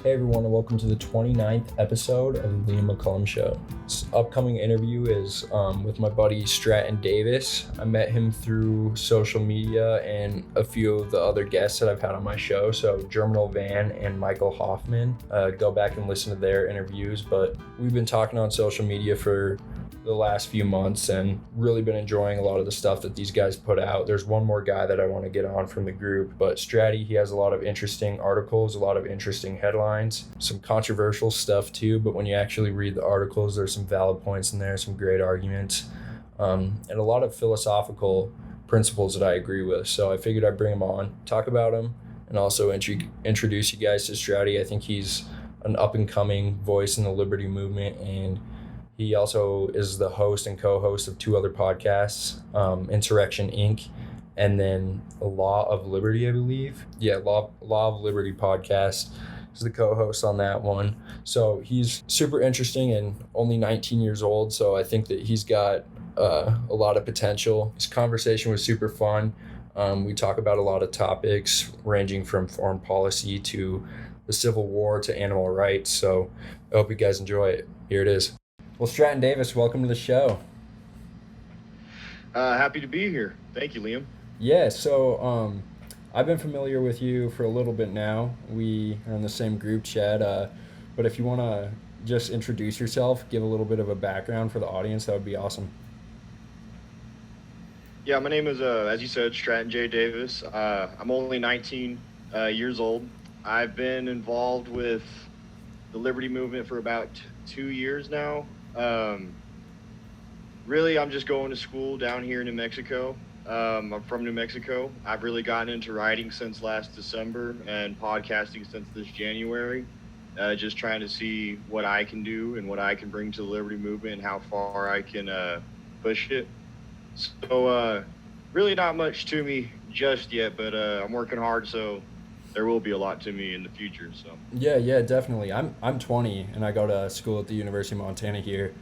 Hey everyone, and welcome to the 29th episode of the Liam McCullum Show. This upcoming interview is with my buddy Stratton Davis. I met him through social media and a few of the other guests that I've had on my show. So Germinal Van and Michael Hoffman. Go back and listen to their interviews. But we've been talking on social media for the last few months and really been enjoying a lot of the stuff that these guys put out. There's one more guy that I want to get on from the group, but Stratty, he has a lot of interesting articles, a lot of interesting headlines, some controversial stuff too, but when you actually read the articles, there's some valid points in there, some great arguments, and a lot of philosophical principles that I agree with. So I figured I'd bring him on, talk about him, and also introduce you guys to Stratty. I think he's an up-and-coming voice in the liberty movement, and he also is the host and co-host of two other podcasts, Insurrection Inc. and then Law of Liberty, I believe. Yeah, Law of Liberty podcast. He's the co-host on that one. So he's super interesting and only 19 years old. So I think that he's got a lot of potential. His conversation was super fun. We talk about a lot of topics ranging from foreign policy to the Civil War to animal rights. So I hope you guys enjoy it. Here it is. Well, Stratton Davis, welcome to the show. Happy to be here. Thank you, Liam. Yeah, so I've been familiar with you for a little bit now. We are in the same group chat, but if you want to just introduce yourself, give a little bit of a background for the audience, that would be awesome. Yeah, my name is, as you said, Stratton J Davis. I'm only 19 years old. I've been involved with the Liberty movement for about 2 years now. Really, I'm just going to school down here in New Mexico. I'm from New Mexico. I've really gotten into writing since last December and podcasting since this January. Just trying to see what I can do and what I can bring to the Liberty movement and how far I can push it. So really not much to me just yet, but I'm working hard, so there will be a lot to me in the future. So Yeah, definitely. I'm 20 and I go to school at the University of Montana here.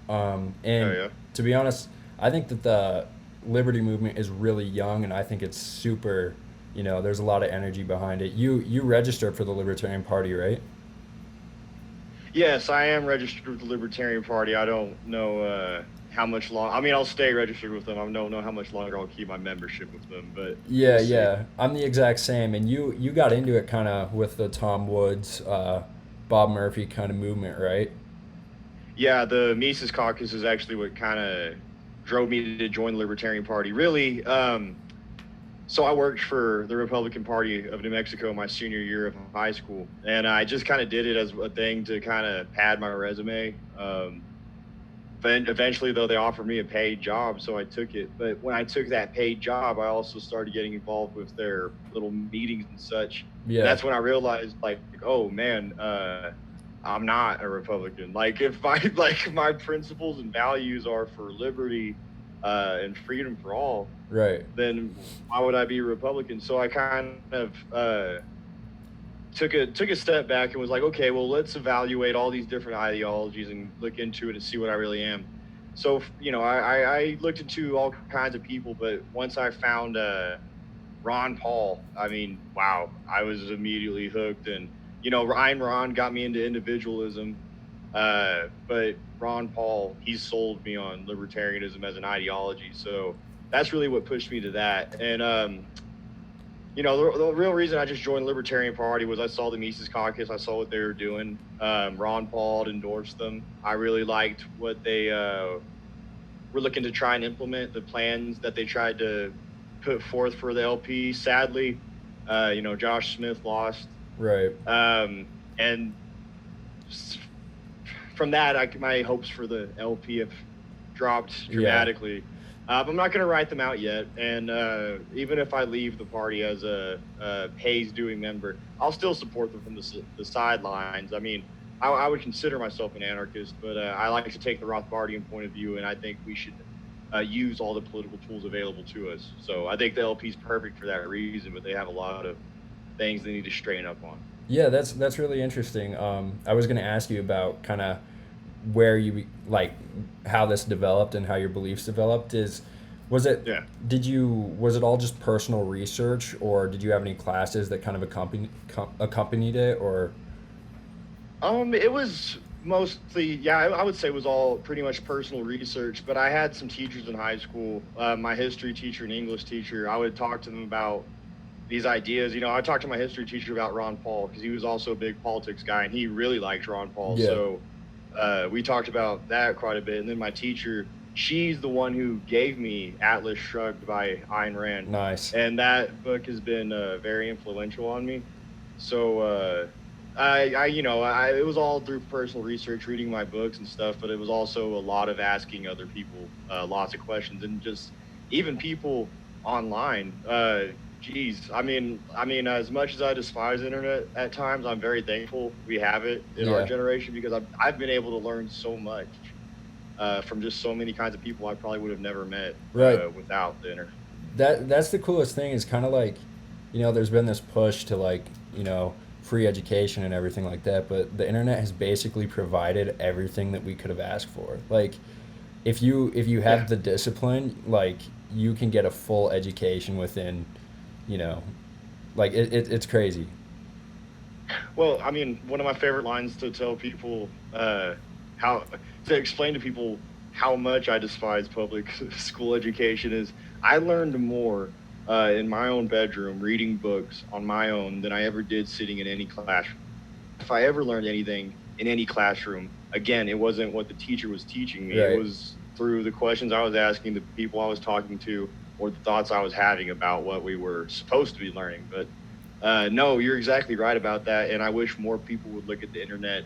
To be honest, I think that the Liberty movement is really young, and I think it's super, there's a lot of energy behind it. You registered for the Libertarian Party, right? Yes, I am registered with the Libertarian Party. I don't know how much long. I mean, I'll stay registered with them. I don't know how much longer I'll keep my membership with them, but yeah. I'm the exact same. And you got into it kind of with the Tom Woods, Bob Murphy kind of movement, right? Yeah, the Mises Caucus is actually what kind of drove me to join the Libertarian Party. Really, so I worked for the Republican Party of New Mexico my senior year of high school, and I just kind of did it as a thing to kind of pad my resume. Eventually, though, they offered me a paid job, so I took it. But when I took that paid job, I also started getting involved with their little meetings and such. Yeah. That's when I realized, oh man, I'm not a Republican. If my principles and values are for liberty and freedom for all, right, then why would I be a Republican? So I kind of took a step back and was like, okay, well, let's evaluate all these different ideologies and look into it and see what I really am. So, I looked into all kinds of people, but once I found Ron Paul, I mean, wow, I was immediately hooked. And, Ron got me into individualism, but Ron Paul, he sold me on libertarianism as an ideology. So that's really what pushed me to that. And, the real reason I just joined the Libertarian Party was I saw the Mises Caucus. I saw what they were doing. Ron Paul had endorsed them. I really liked what they were looking to try and implement, the plans that they tried to put forth for the LP. Sadly, Josh Smith lost. Right. And from that, my hopes for the LP have dropped dramatically. Yeah. I'm not going to write them out yet. And even if I leave the party as a pays-doing member, I'll still support them from the sidelines. I mean, I would consider myself an anarchist, but I like to take the Rothbardian point of view, and I think we should use all the political tools available to us. So I think the LP is perfect for that reason, but they have a lot of things they need to straighten up on. Yeah, that's really interesting. I was going to ask you about kind of where you how this developed and how your beliefs developed. Was it all just personal research, or did you have any classes that kind of accompanied it, or? It was mostly, yeah, I would say it was all pretty much personal research, but I had some teachers in high school, my history teacher and English teacher. I would talk to them about these ideas. I talked to my history teacher about Ron Paul because he was also a big politics guy and he really liked Ron Paul. Yeah. So we talked about that quite a bit. And then my teacher, she's the one who gave me Atlas Shrugged by Ayn Rand. Nice. And that book has been very influential on me. So it was all through personal research, reading my books and stuff, but it was also a lot of asking other people lots of questions and just even people online. Geez, I mean, as much as I despise the internet at times, I'm very thankful we have it in our generation because I've been able to learn so much from just so many kinds of people I probably would have never met without the internet. That's the coolest thing is kind of like, there's been this push to like, free education and everything like that, but the internet has basically provided everything that we could have asked for. Like, if you have the discipline, like you can get a full education within, like it's crazy. Well, I mean, one of my favorite lines to tell people how to explain to people how much I despise public school education is I learned more in my own bedroom reading books on my own than I ever did sitting in any classroom. If I ever learned anything in any classroom, again, it wasn't what the teacher was teaching me. Right. It was through the questions I was asking, the people I was talking to, or the thoughts I was having about what we were supposed to be learning. But no, you're exactly right about that. And I wish more people would look at the internet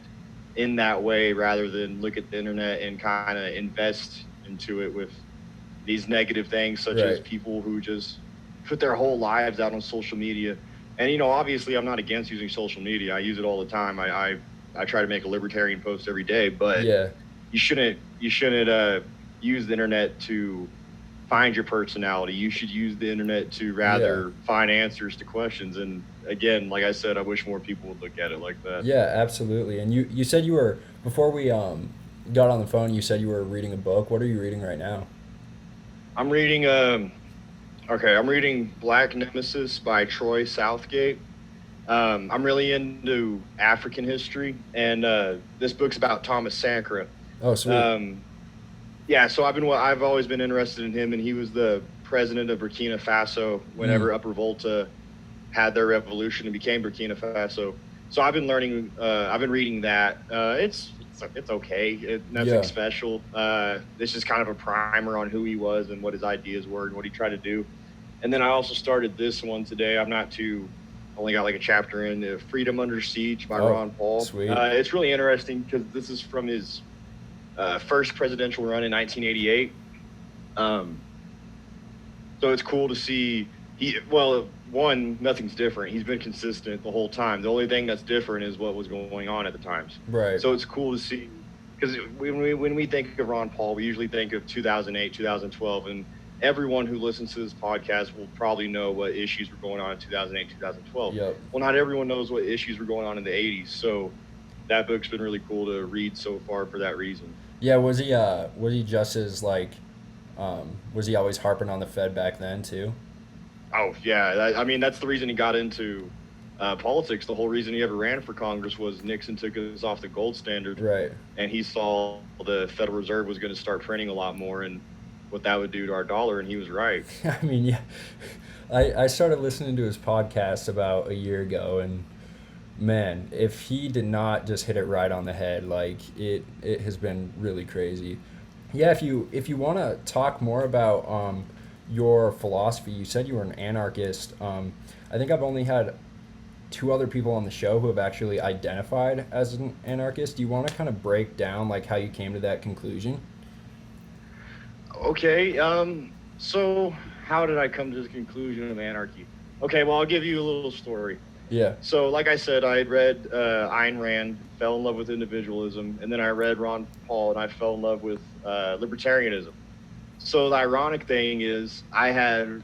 in that way rather than look at the internet and kind of invest into it with these negative things, such as people who just put their whole lives out on social media. And, obviously I'm not against using social media. I use it all the time. I try to make a libertarian post every day, but you shouldn't use the internet to find your personality. You should use the internet to rather find answers to questions. And again, like I said, I wish more people would look at it like that. Yeah, absolutely. And you said you were, before we got on the phone, you said you were reading a book. What are you reading right now? I'm reading I'm reading Black Nemesis by Troy Southgate. I'm really into African history, and this book's about Thomas Sankara. Oh, sweet. Yeah, so I've always been interested in him, and he was the president of Burkina Faso whenever Upper Volta had their revolution and became Burkina Faso. So I've been reading that. It's okay. Nothing special. This is kind of a primer on who he was and what his ideas were and what he tried to do. And then I also started this one today. Only got like a chapter in Freedom Under Siege by Ron Paul. Sweet. It's really interesting because this is from his first presidential run in 1988. So it's cool to see nothing's different. He's been consistent the whole time. The only thing that's different is what was going on at the times. Right. So it's cool to see, because when we think of Ron Paul, we usually think of 2008, 2012, and everyone who listens to this podcast will probably know what issues were going on in 2008, 2012. Yep. Well, not everyone knows what issues were going on in the 80s. So that book's been really cool to read so far for that reason. Yeah, was he just as like, was he always harping on the Fed back then too? Oh yeah, I mean that's the reason he got into politics. The whole reason he ever ran for Congress was Nixon took us off the gold standard, right? And he saw the Federal Reserve was going to start printing a lot more, and what that would do to our dollar, and he was right. I mean, yeah, I started listening to his podcast about a year ago, and man, if he did not just hit it right on the head, like it has been really crazy. Yeah, if you want to talk more about your philosophy, you said you were an anarchist. I think I've only had 2 other people on the show who have actually identified as an anarchist. Do you want to kind of break down like how you came to that conclusion? Okay, so how did I come to the conclusion of anarchy? Okay, well, I'll give you a little story. Yeah. So, like I said, I had read Ayn Rand, fell in love with individualism, and then I read Ron Paul, and I fell in love with libertarianism. So the ironic thing is I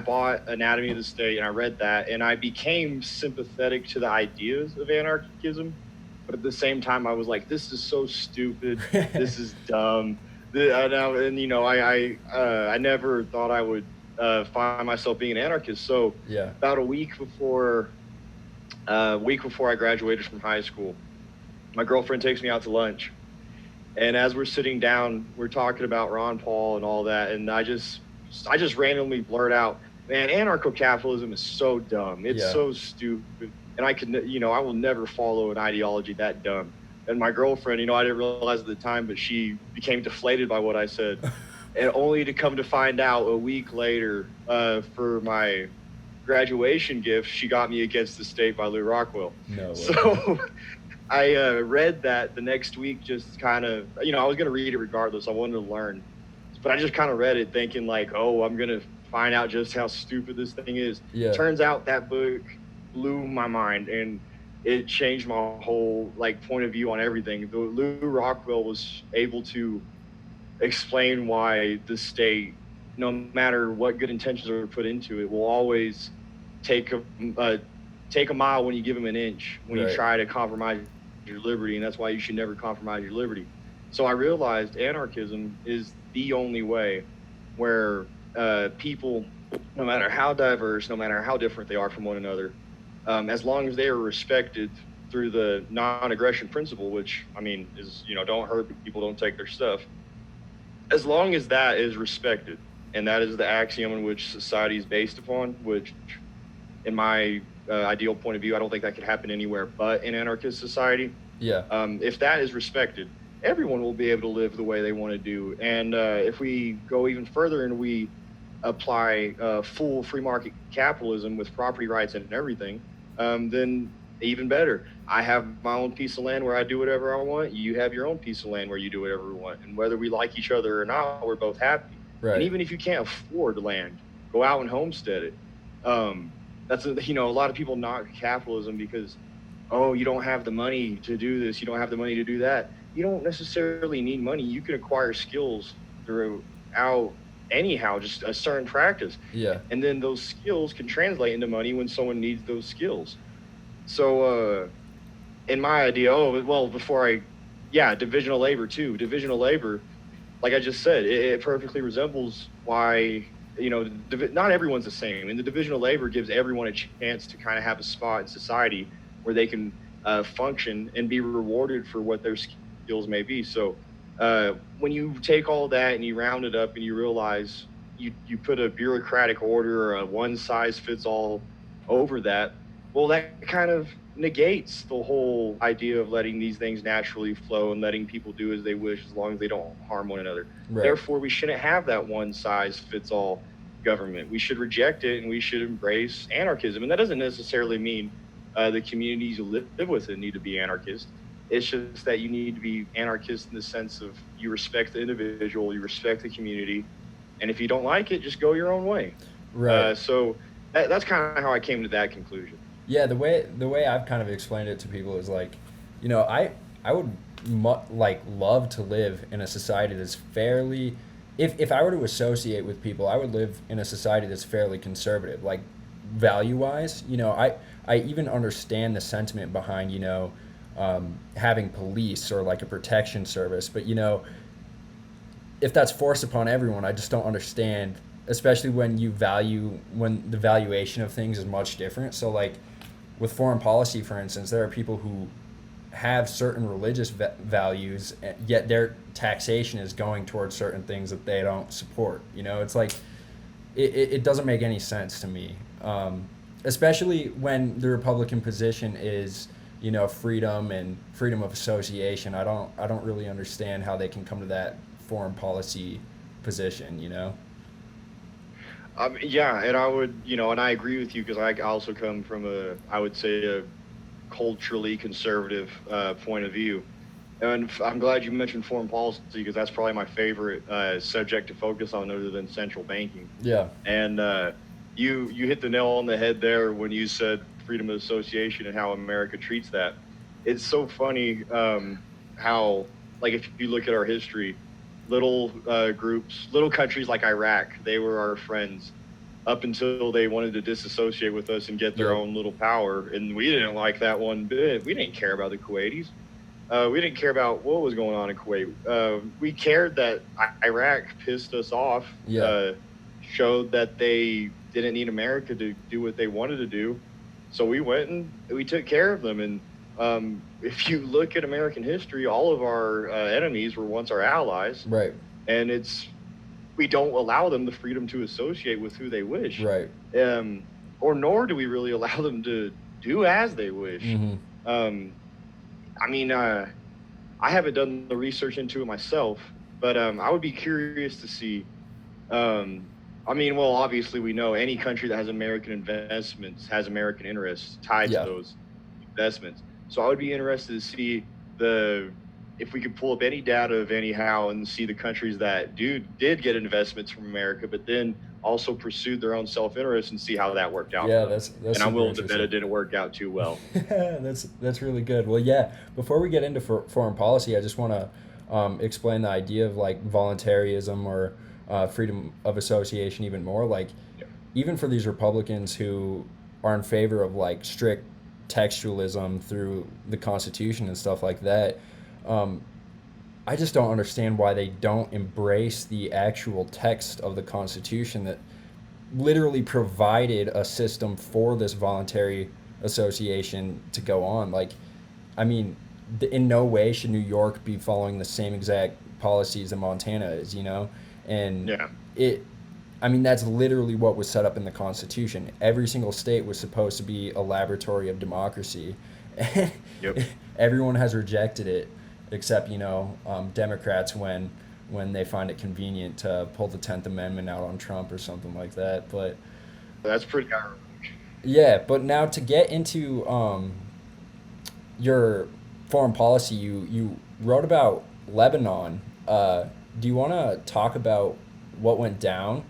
bought Anatomy of the State, and I read that, and I became sympathetic to the ideas of anarchism, but at the same time, I was like, this is so stupid, this is dumb. And I never thought I would find myself being an anarchist. So about a week before I graduated from high school, my girlfriend takes me out to lunch, and as we're sitting down, we're talking about Ron Paul and all that, and I just randomly blurt out, "Man, anarcho-capitalism is so dumb. It's so stupid, and I will never follow an ideology that dumb." And my girlfriend, I didn't realize at the time, but she became deflated by what I said, and only to come to find out a week later, for my graduation gift, she got me Against the State by Lou Rockwell. No way. So I read that the next week, just kind of, I was going to read it regardless. I wanted to learn. But I just kind of read it thinking like, oh, I'm going to find out just how stupid this thing is. Yeah. Turns out that book blew my mind, and it changed my whole point of view on everything. Lou Rockwell was able to explain why the state, no matter what good intentions are put into it, will always take a mile when you give them an inch, when you try to compromise your liberty, and that's why you should never compromise your liberty. So I realized anarchism is the only way where people, no matter how diverse, no matter how different they are from one another, as long as they are respected through the non-aggression principle, which is don't hurt people, don't take their stuff. As long as that is respected, and that is the axiom in which society is based upon, which in my ideal point of view, I don't think that could happen anywhere but in anarchist society. Yeah. If that is respected, everyone will be able to live the way they want to do. And if we go even further and we apply full free market capitalism with property rights and everything, then even better. I have my own piece of land where I do whatever I want. You have your own piece of land where you do whatever you want. And whether we like each other or not, we're both happy. Right. And even if you can't afford land, go out and homestead it. That's a lot of people knock capitalism because, oh, you don't have the money to do this, you don't have the money to do that. You don't necessarily need money. You can acquire skills throughout anyhow, just a certain practice. Yeah. And then those skills can translate into money when someone needs those skills. So in my idea, divisional labor too. Divisional labor, like I just said, it perfectly resembles why, not everyone's the same. And the divisional labor gives everyone a chance to kind of have a spot in society where they can function and be rewarded for what their skills may be. So when you take all that and you round it up and you realize you put a bureaucratic order or a one-size-fits-all over that, well, that kind of negates the whole idea of letting these things naturally flow and letting people do as they wish as long as they don't harm one another. Right. Therefore, we shouldn't have that one-size-fits-all government. We should reject it, and we should embrace anarchism. And that doesn't necessarily mean the communities you live with need to be anarchist. It's just that you need to be anarchist in the sense of you respect the individual, you respect the community, and if you don't like it, just go your own way. Right. So that's kind of how I came to that conclusion. Yeah, the way I've kind of explained it to people is like, I would love to live in a society that's fairly, if I were to associate with people, I would live in a society that's fairly conservative, like value-wise. I even understand the sentiment behind, having police or like a protection service, but if that's forced upon everyone, I just don't understand, especially when the valuation of things is much different. So like with foreign policy, for instance, there are people who have certain religious values, yet their taxation is going towards certain things that they don't support. It's like it doesn't make any sense to me, especially when the Republican position is freedom and freedom of association. I don't really understand how they can come to that foreign policy position. Yeah, and I would, and I agree with you because I also come from I would say a culturally conservative point of view. And I'm glad you mentioned foreign policy because that's probably my favorite subject to focus on other than central banking. Yeah. And you hit the nail on the head there when you said freedom of association and how America treats that. It's so funny how, like, if you look at our history, little groups, little countries like Iraq, they were our friends up until they wanted to disassociate with us and get their own little power. And we didn't like that one bit. We didn't care about the Kuwaitis. We didn't care about what was going on in Kuwait. We cared that Iraq pissed us off, showed that they didn't need America to do what they wanted to do. So we went and we took care of them. And If you look at American history, all of our enemies were once our allies, Right. and we don't allow them the freedom to associate with who they wish, Right. or nor do we really allow them to do as they wish. Mm-hmm. Um, I mean, I haven't done the research into it myself, but I would be curious to see. Um, I mean, well, obviously, we know any country that has American investments has American interests tied to Yeah. those investments. So I would be interested to see the if we could pull up any data of anyhow and see the countries that did get investments from America, but then also pursued their own self interest and see how that worked out for Yeah, them. that's And I'm super willing to bet interesting. it didn't work out too well. That's really good. Well, yeah. Before we get into foreign policy, I just want to explain the idea of like voluntarism or freedom of association even more. Like, Yeah. even for these Republicans who are in favor of like strict textualism through the Constitution and stuff like that, um, I just don't understand why they don't embrace the actual text of the Constitution that literally provided a system for this voluntary association to go on. Like, I mean, in no way should New York be following the same exact policies that Montana is, you know? And Yeah. it, I mean, that's literally what was set up in the Constitution. Every single state was supposed to be a laboratory of democracy. Yep. Everyone has rejected it, except, Democrats when they find it convenient to pull the 10th Amendment out on Trump or something like that. But That's pretty ironic. yeah, but now to get into your foreign policy, you wrote about Lebanon. Do you want to talk about what went down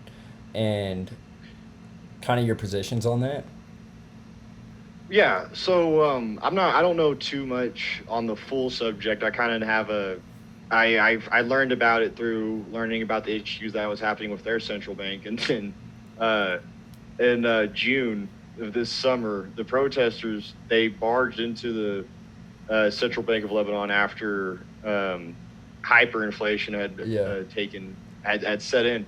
and kind of your positions on that? Yeah, so I don't know too much on the full subject. I kind of have I learned about it through learning about the issues that was happening with their central bank, and then uh, in June of this summer, the protesters they barged into the Central Bank of Lebanon after hyperinflation had Yeah. had set in,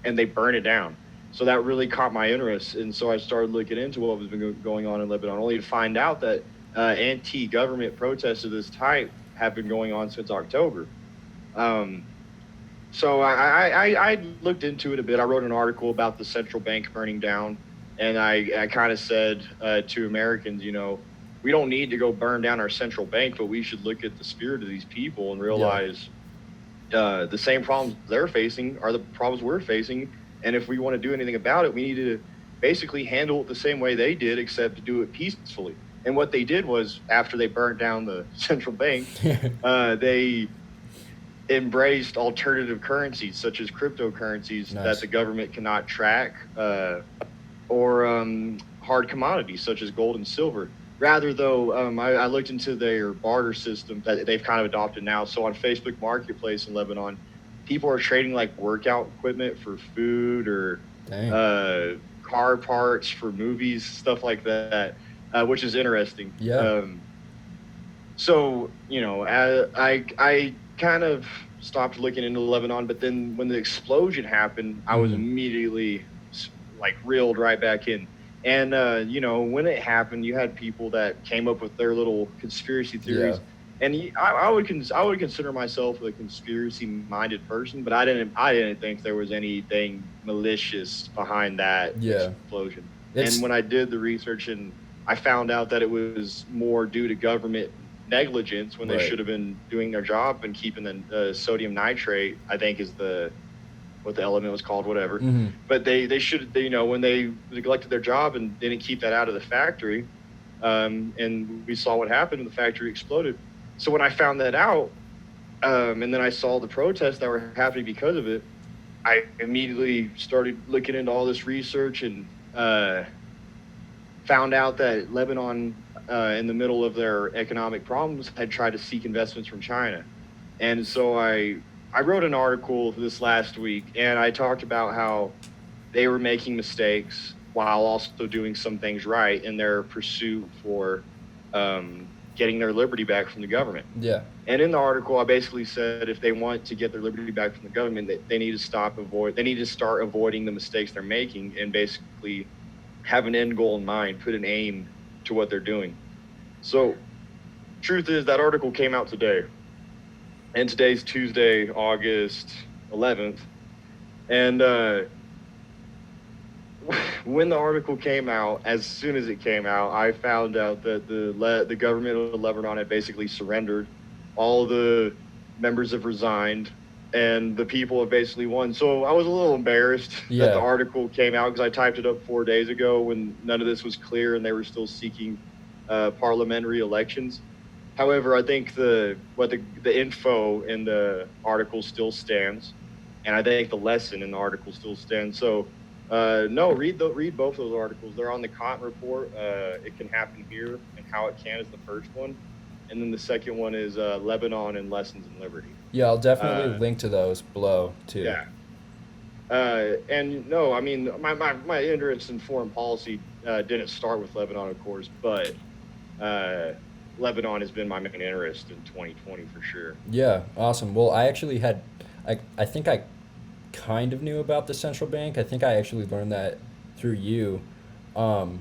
and they burned it down. So that really caught my interest, and so I started looking into what was been going on in Lebanon, only to find out that anti-government protests of this type have been going on since October. Um, so I looked into it a bit. I wrote an article about the central bank burning down, and I kind of said to Americans, we don't need to go burn down our central bank, but we should look at the spirit of these people and realize the same problems they're facing are the problems we're facing. And if we want to do anything about it, we need to basically handle it the same way they did, except to do it peacefully. And what they did was, after they burnt down the central bank, they embraced alternative currencies, such as cryptocurrencies that the government cannot track, or hard commodities, such as gold and silver. Rather, though, I looked into their barter system that they've kind of adopted now. So on Facebook Marketplace in Lebanon, people are trading like workout equipment for food or car parts for movies, stuff like that, which is interesting. Yeah. So, I kind of stopped looking into Lebanon, but then when the explosion happened, I was immediately like reeled right back in. And, when it happened, you had people that came up with their little conspiracy theories. Yeah. And I would consider myself a conspiracy-minded person, but I didn't think there was anything malicious behind that explosion. And when I did the research, and I found out that it was more due to government negligence when they should have been doing their job and keeping the sodium nitrate, I think is what the element was called, whatever. Mm-hmm. But they should, when they neglected their job and didn't keep that out of the factory, and we saw what happened when the factory exploded. So when I found that out, and then I saw the protests that were happening because of it, I immediately started looking into all this research and found out that Lebanon, in the middle of their economic problems, had tried to seek investments from China. And so I wrote an article this last week, and I talked about how they were making mistakes while also doing some things right in their pursuit for getting their liberty back from the government. Yeah. And in the article, I basically said if they want to get their liberty back from the government, they need to start avoiding the mistakes they're making and basically have an end goal in mind, put an aim to what they're doing. So truth is that article came out today, and today's Tuesday, August 11th, and when the article came out, as soon as it came out, I found out that the government of Lebanon had basically surrendered. All the members have resigned, and the people have basically won. So I was a little embarrassed that the article came out, because I typed it up 4 days ago when none of this was clear and they were still seeking parliamentary elections. However, I think the info in the article still stands, and I think the lesson in the article still stands. So, no, read both those articles. They're on the Cotton Report. It Can Happen Here and How It Can is the first one, and then the second one is Lebanon and Lessons in Liberty. Yeah, I'll definitely link to those below too. Yeah. And no, I mean, my interest in foreign policy didn't start with Lebanon, of course, but Lebanon has been my main interest in 2020 for sure. Yeah, awesome. Well, I actually I think I kind of knew about the central bank. I think I actually learned that through you. Do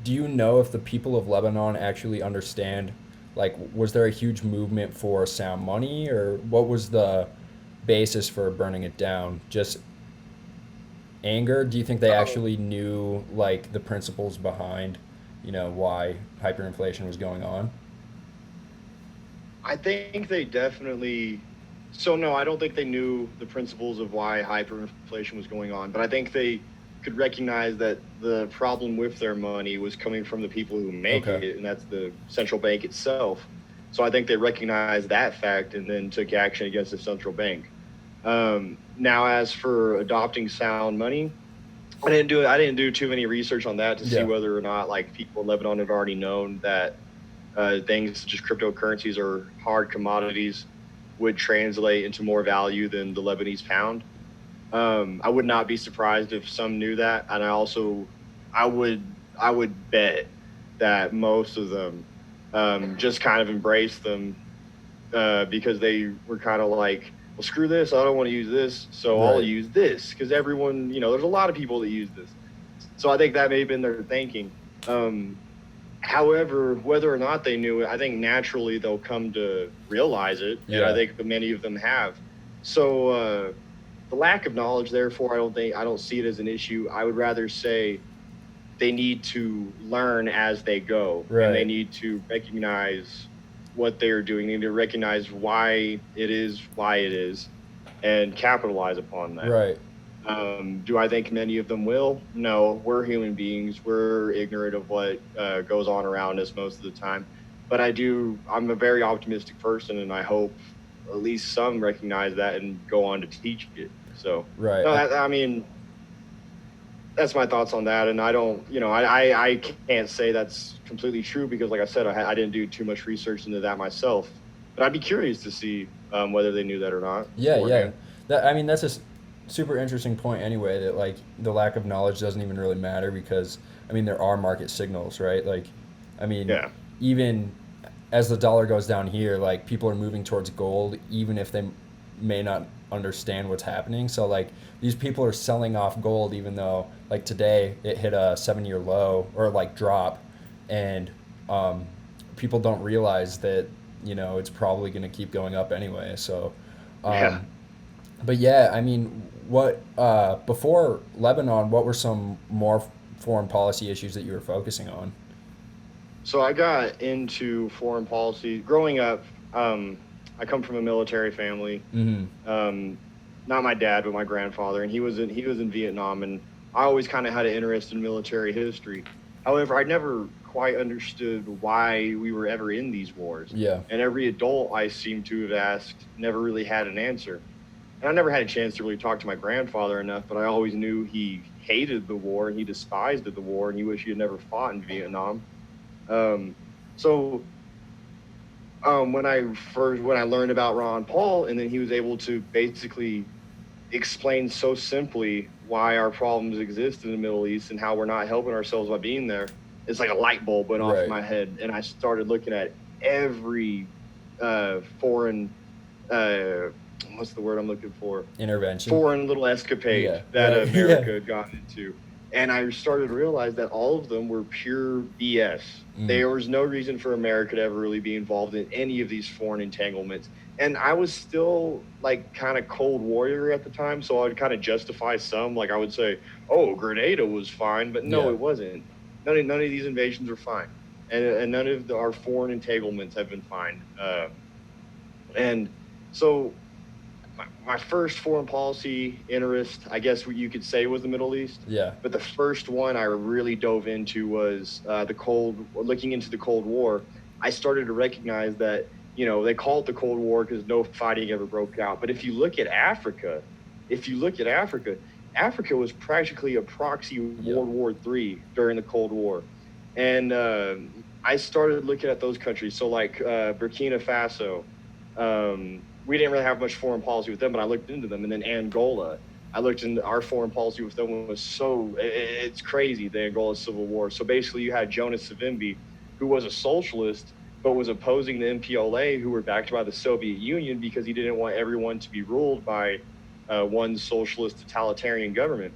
you know if the people of Lebanon actually understand, like, was there a huge movement for sound money, or what was the basis for burning it down? Just anger? Do you think they actually knew, like, the principles behind, why hyperinflation was going on? I think they definitely. So no, I don't think they knew the principles of why hyperinflation was going on, but I think they could recognize that the problem with their money was coming from the people who make it, and that's the central bank itself. So I think they recognized that fact and then took action against the central bank. Now, as for adopting sound money, I didn't do too many research on that to see whether or not, like, people in Lebanon had already known that things such as cryptocurrencies or hard commodities would translate into more value than the Lebanese pound. I would not be surprised if some knew that, and I would bet that most of them just kind of embraced them because they were kind of like, well, screw this, I don't want to use this, so I'll use this, because everyone, there's a lot of people that use this. So I think that may have been their thinking. However, whether or not they knew it, I think naturally they'll come to realize it, and I think many of them have. So the lack of knowledge, therefore, I don't see it as an issue. I would rather say they need to learn as they go, and they need to recognize what they're doing. They need to recognize why it is, and capitalize upon that. Right. Do I think many of them will? No, we're human beings. We're ignorant of what goes on around us most of the time. But I'm a very optimistic person, and I hope at least some recognize that and go on to teach it. So, I mean, that's my thoughts on that. And I don't, I can't say that's completely true because, like I said, I didn't do too much research into that myself. But I'd be curious to see whether they knew that or not. Yeah. That's a super interesting point anyway, that, like, the lack of knowledge doesn't even really matter because, there are market signals, right? Like, even as the dollar goes down here, like, people are moving towards gold, even if they may not understand what's happening. So, like, these people are selling off gold even though, like, today it hit a 7-year low, or, like, drop, and people don't realize that, it's probably going to keep going up anyway. So but what before Lebanon, what were some more foreign policy issues that you were focusing on? So I got into foreign policy growing up. I come from a military family. Not my dad, but my grandfather, and he was in Vietnam, and I always kind of had an interest in military history. However, I never quite understood why we were ever in these wars. Yeah. And every adult I seem to have asked never really had an answer. And I never had a chance to really talk to my grandfather enough, but I always knew he hated the war and he despised the war and he wished he had never fought in Vietnam. When I learned about Ron Paul, and then he was able to basically explain so simply why our problems exist in the Middle East and how we're not helping ourselves by being there, it's like a light bulb went off in my head, and I started looking at every foreign what's the word I'm looking for? Intervention. Foreign little escapade that America got into. And I started to realize that all of them were pure BS. There was no reason for America to ever really be involved in any of these foreign entanglements. And I was still like kind of Cold Warrior at the time, so I would kind of justify some. Like I would say, "Oh, Grenada was fine," but no, it wasn't. None of these invasions were fine, and none of our foreign entanglements have been fine. And so my first foreign policy interest, I guess what you could say, was the Middle East. Yeah. But the first one I really dove into was looking into the Cold War. I started to recognize that, they call it the Cold War because no fighting ever broke out. But if you look at Africa, Africa was practically a proxy World War III during the Cold War. And I started looking at those countries. So like Burkina Faso, we didn't really have much foreign policy with them, but I looked into them. And then Angola, I looked into our foreign policy with them. It's crazy, the Angola Civil War. So basically you had Jonas Savimbi, who was a socialist, but was opposing the MPLA, who were backed by the Soviet Union because he didn't want everyone to be ruled by one socialist totalitarian government.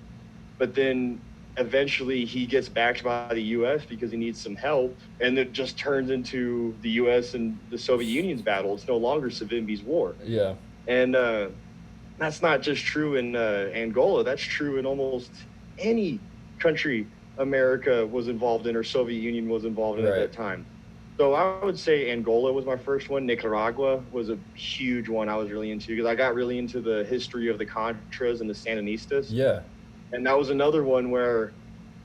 But then eventually he gets backed by the U.S. because he needs some help, and it just turns into the U.S. and the Soviet Union's battle. It's no longer Savimbi's war. Yeah. And that's not just true in Angola. That's true in almost any country America was involved in or Soviet Union was involved in at that time. So I would say Angola was my first one. Nicaragua was a huge one I was really into because I got really into the history of the Contras and the Sandinistas. Yeah. And that was another one where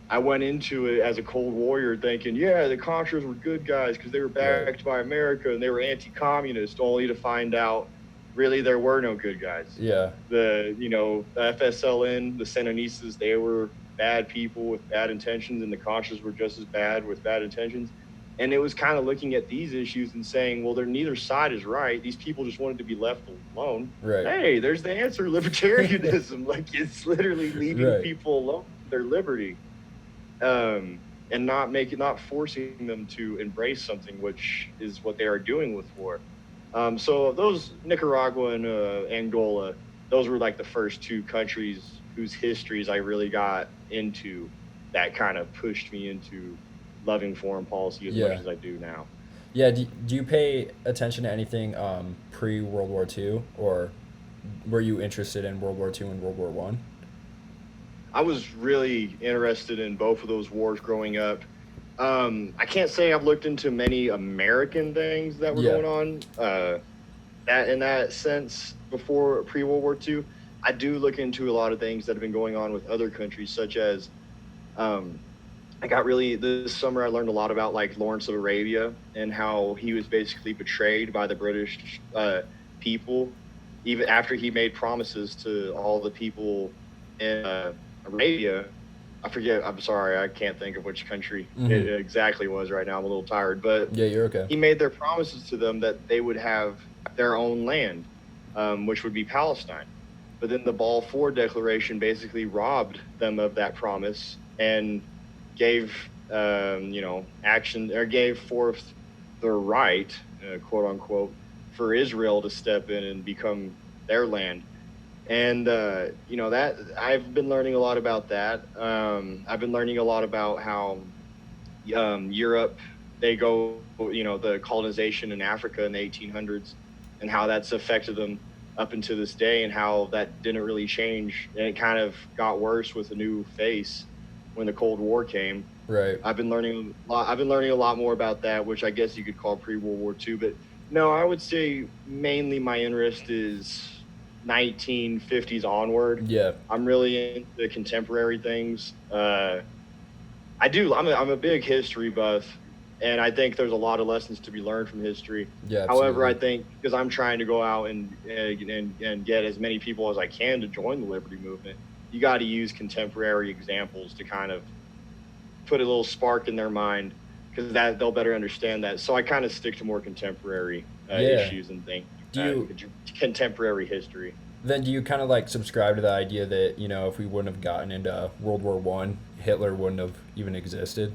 I went into it as a Cold Warrior thinking, yeah, the Contras were good guys because they were backed by America and they were anti-communist, only to find out really there were no good guys. Yeah. The FSLN, the Sandinistas, they were bad people with bad intentions, and the Contras were just as bad with bad intentions. And it was kind of looking at these issues and saying, well, neither side is right. These people just wanted to be left alone. Right. Hey, there's the answer, libertarianism. Like, it's literally leaving people alone with their liberty, and not forcing them to embrace something, which is what they are doing with war. So those Nicaragua and Angola, those were like the first two countries whose histories I really got into that kind of pushed me into loving foreign policy as much as I do now. Yeah. Do you pay attention to anything pre-World War II, or were you interested in World War II and World War One? I was really interested in both of those wars growing up. I can't say I've looked into many American things that were going on that in that sense before pre-World War II. I do look into a lot of things that have been going on with other countries, such as this summer I learned a lot about like Lawrence of Arabia and how he was basically betrayed by the British people, even after he made promises to all the people in Arabia. I'm sorry, I can't think of which country it exactly was right now. I'm a little tired, but yeah, you're okay. He made their promises to them that they would have their own land, which would be Palestine. But then the Balfour Declaration basically robbed them of that promise and gave gave forth the right, quote unquote, for Israel to step in and become their land. And that I've been learning a lot about that. I've been learning a lot about how Europe, they go, the colonization in Africa in the 1800s, and how that's affected them up until this day, and how that didn't really change, and it kind of got worse with a new face when the Cold War came. Right. I've been learning a lot more about that, which I guess you could call pre-World War II. But no, I would say mainly my interest is 1950s onward. Yeah. I'm really into contemporary things. I'm a big history buff, and I think there's a lot of lessons to be learned from history. Yeah. Absolutely. However, I think because I'm trying to go out and get as many people as I can to join the liberty movement, you got to use contemporary examples to kind of put a little spark in their mind, because that they'll better understand that. So I kind of stick to more contemporary issues and things. Contemporary history. Then do you kind of like subscribe to the idea that, if we wouldn't have gotten into World War One, Hitler wouldn't have even existed?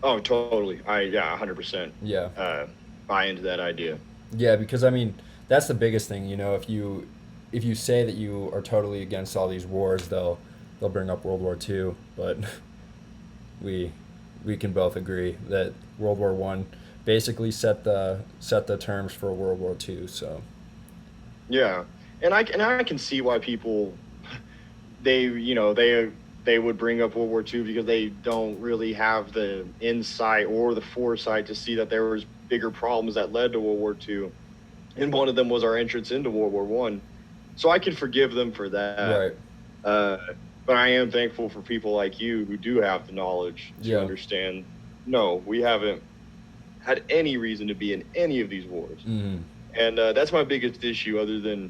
Oh, totally. 100%. Yeah. Buy into that idea. Yeah, because I mean, that's the biggest thing, if you say that you are totally against all these wars, they'll they'll bring up World War II, but we we can both agree that World War One basically set the terms for World War II. So Yeah, and I can see why people they would bring up World War II because they don't really have the insight or the foresight to see that there was bigger problems that led to World War II, and one of them was our entrance into World War One. So I can forgive them for that. right, Uh, but I am thankful for people like you who do have the knowledge to yeah, understand. No, we haven't had any reason to be in any of these wars, mm, and that's my biggest issue. Other than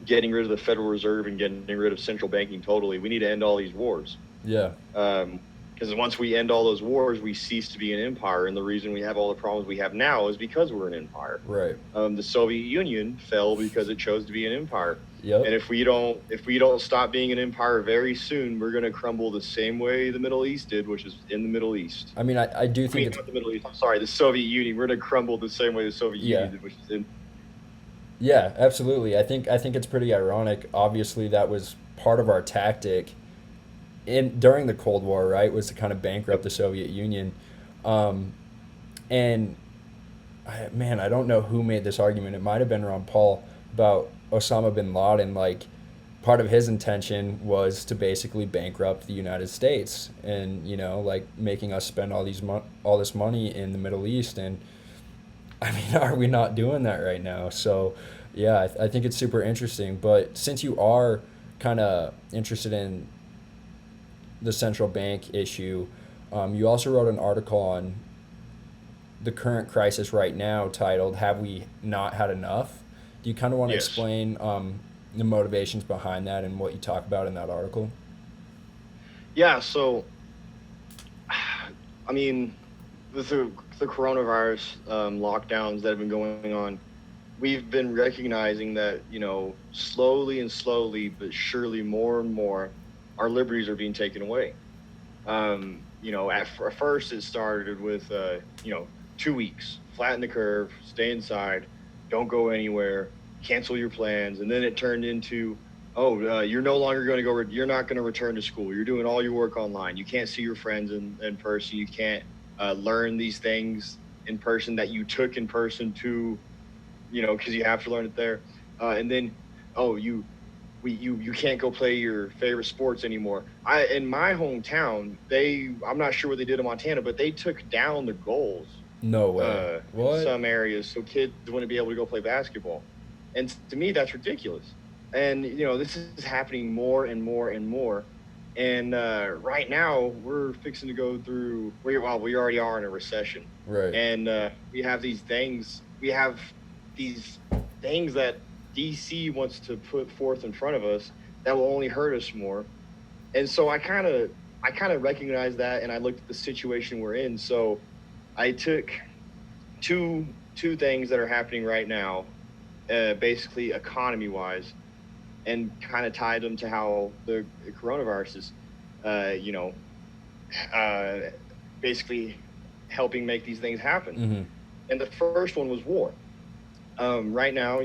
getting rid of the Federal Reserve and getting rid of central banking totally, we need to end all these wars. yeah, Because once we end all those wars, we cease to be an empire, and the reason we have all the problems we have now is because we're an empire. right, The Soviet Union fell because it chose to be an empire, yep. and if we don't stop being an empire very soon, we're going to crumble the same way the Middle East did, which is in the Middle East. I mean, I do I think mean, it's not the Middle East. I'm sorry, the Soviet Union. We're going to crumble the same way the Soviet yeah. Union did, which is in. Yeah, absolutely. I think it's pretty ironic. Obviously, that was part of our tactic in during the Cold War, right? Was to kind of bankrupt the Soviet Union, um, and man, I don't know who made this argument. It might have been Ron Paul about Osama bin Laden. Like, part of his intention was to basically bankrupt the United States, and like making us spend all this money in the Middle East. And I mean, are we not doing that right now? So, yeah, I think it's super interesting. But since you are kind of interested in the central bank issue, you also wrote an article on the current crisis right now titled "Have We Not Had Enough?" Do you kind of want to Yes. explain the motivations behind that and what you talk about in that article? Yeah. So, I mean, with the coronavirus lockdowns that have been going on, we've been recognizing that, slowly and slowly, but surely more and more, our liberties are being taken away. At first it started with, 2 weeks, flatten the curve, stay inside, don't go anywhere, cancel your plans. And then it turned into, oh, you're no longer going to you're not going to return to school. You're doing all your work online. You can't see your friends in person. You can't learn these things in person that you took in person to, because you have to learn it there. And then, oh, you can't go play your favorite sports anymore. In my hometown, I'm not sure what they did in Montana, but they took down the goals No way. in What? some areas so kids wouldn't be able to go play basketball. And to me, that's ridiculous. And this is happening more and more and more. And right now, we're fixing to go through. We already are in a recession, Right. and we have these things. We have these things that DC wants to put forth in front of us that will only hurt us more. And so I kind of recognize that, and I looked at the situation we're in. So I took two things that are happening right now, basically economy wise, and kind of tied them to how the coronavirus is, uh, you know, uh, basically helping make these things happen. Mm-hmm. And the first one was war. Right now,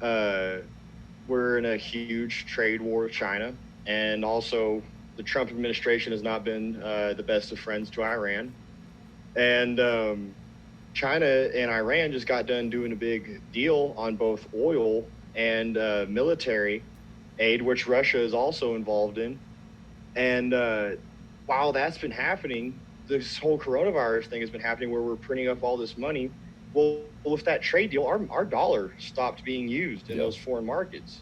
uh, we're in a huge trade war with China, and also the Trump administration has not been the best of friends to Iran. And China and Iran just got done doing a big deal on both oil and military aid, which Russia is also involved in. And while that's been happening, this whole coronavirus thing has been happening where we're printing up all this money. Well, with that trade deal, our dollar stopped being used in Yep. those foreign markets.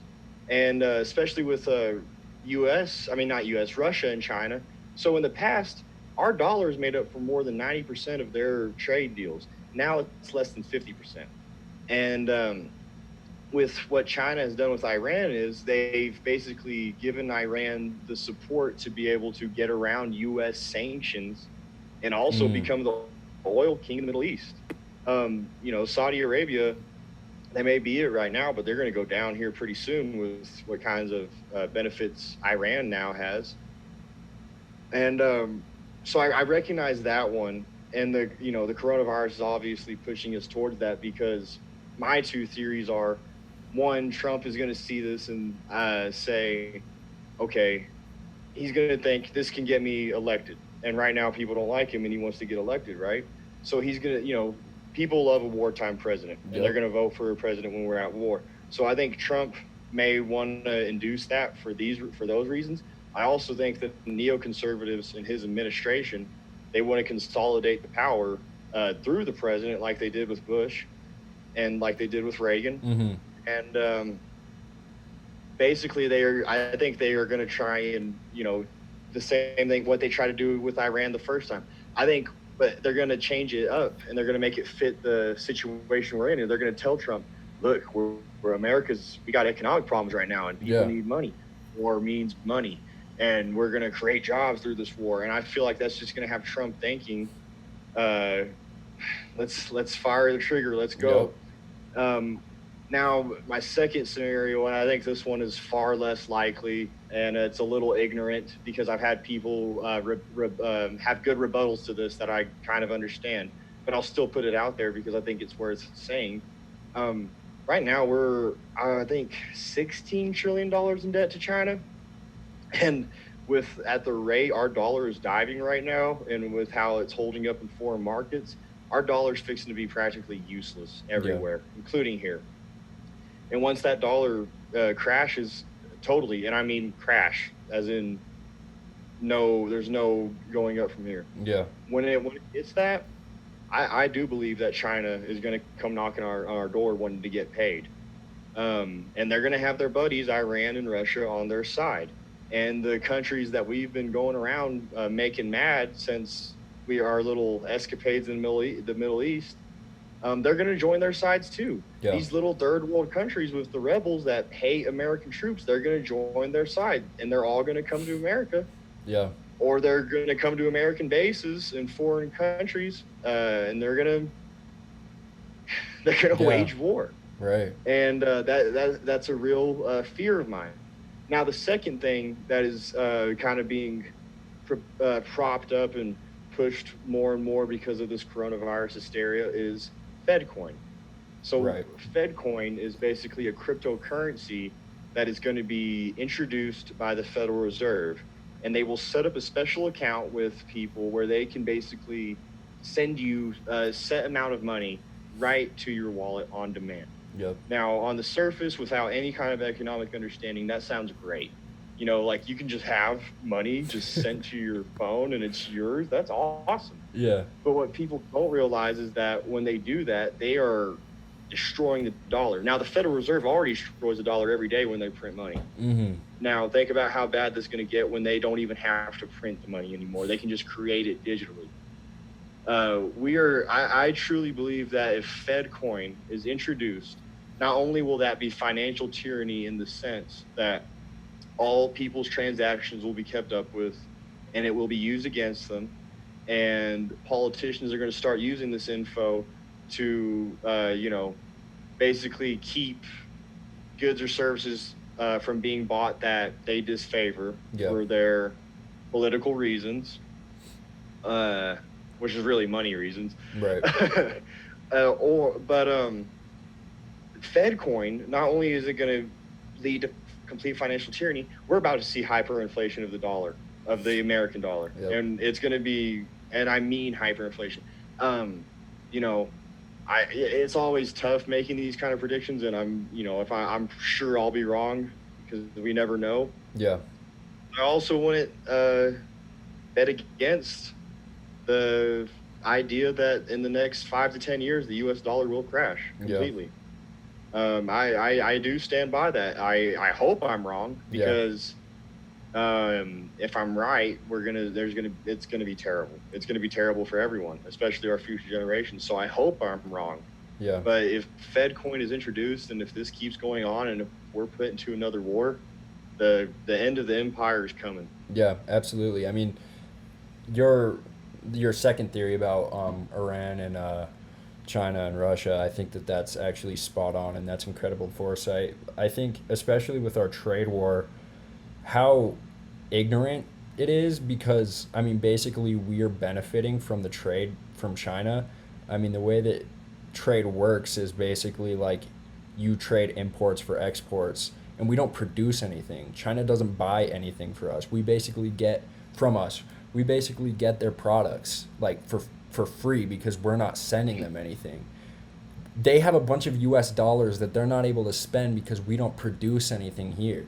And especially with not US, Russia and China. So in the past, our dollars made up for more than 90% of their trade deals. Now it's less than 50%. And with what China has done with Iran is they've basically given Iran the support to be able to get around U.S. sanctions and also Mm. become the oil king in the Middle East. Saudi Arabia, they may be it right now, but they're going to go down here pretty soon with what kinds of benefits Iran now has. And so I recognize that one, and the coronavirus is obviously pushing us towards that because my two theories are: one, Trump is going to see this and say, okay, he's going to think this can get me elected. And right now, people don't like him, and he wants to get elected, right? So he's going to, people love a wartime president, and they're Yep. going to vote for a president when we're at war. So I think Trump may want to induce that for those reasons. I also think that neoconservatives in his administration, they want to consolidate the power through the president, like they did with Bush and like they did with Reagan. Mm-hmm. And basically, I think they are going to try and, the same thing what they tried to do with Iran the first time. I think, but they're going to change it up, and they're going to make it fit the situation we're in. And they're going to tell Trump, look, we're we got economic problems right now, and people need money. War means money, and we're going to create jobs through this war. And I feel like that's just going to have Trump thinking, let's fire the trigger, let's go. Yep. Now, my second scenario, and I think this one is far less likely, and it's a little ignorant because I've had people have good rebuttals to this that I kind of understand, but I'll still put it out there because I think it's worth saying. Right now, we're, I think, $16 trillion in debt to China. And at the rate our dollar is diving right now, and with how it's holding up in foreign markets, our dollar's fixing to be practically useless everywhere, including here. And once that dollar crashes totally, and I mean crash, as in there's no going up from here. Yeah. When it hits that, I do believe that China is going to come knocking on our door wanting to get paid. And they're going to have their buddies, Iran and Russia, on their side. And the countries that we've been going around making mad since our little escapades in the Middle East, they're going to join their sides too. Yeah. These little third world countries with the rebels that hate American troops, they're going to join their side, and they're all going to come to America. Yeah. Or they're going to come to American bases in foreign countries, and they're going to wage war. Right. And that's a real fear of mine. Now, the second thing that is kind of being propped up and pushed more and more because of this coronavirus hysteria is FedCoin. So FedCoin is basically a cryptocurrency that is going to be introduced by the Federal Reserve, and they will set up a special account with people where they can basically send you a set amount of money right to your wallet on demand. Yep. Now, on the surface, without any kind of economic understanding, that sounds great. Like you can just have money just sent to your phone and it's yours. That's awesome. Yeah. But what people don't realize is that when they do that, they are destroying the dollar. Now, the Federal Reserve already destroys the dollar every day when they print money. Mm-hmm. Now, think about how bad this is going to get when they don't even have to print the money anymore. They can just create it digitally. I truly believe that if FedCoin is introduced, not only will that be financial tyranny in the sense that all people's transactions will be kept up with and it will be used against them, and politicians are going to start using this info to, basically keep goods or services from being bought that they disfavor for their political reasons, which is really money reasons. Right. FedCoin, not only is it going to lead to complete financial tyranny, we're about to see hyperinflation of the dollar, of the American dollar. Yep. And it's going to be, and I mean hyperinflation. It's always tough making these kind of predictions, and I'm sure I'll be wrong because we never know. Yeah. I also wouldn't bet against the idea that in the next 5 to 10 years, the U.S. dollar will crash completely. I do stand by that. I hope I'm wrong because if I'm right, it's gonna be terrible. It's gonna be terrible for everyone, especially our future generations. So I hope I'm wrong. Yeah. But if FedCoin is introduced and if this keeps going on and if we're put into another war, the end of the empire is coming. Yeah, absolutely. I mean, your second theory about Iran and China and Russia, I think that's actually spot on, and that's incredible foresight. I think especially with our trade war, how ignorant it is, because I mean basically we are benefiting from the trade from China. I mean the way that trade works is basically like you trade imports for exports, and we don't produce anything. China doesn't buy anything for us. We basically get from us. We basically get their products like for free because we're not sending them anything. They have a bunch of US dollars that they're not able to spend because we don't produce anything here.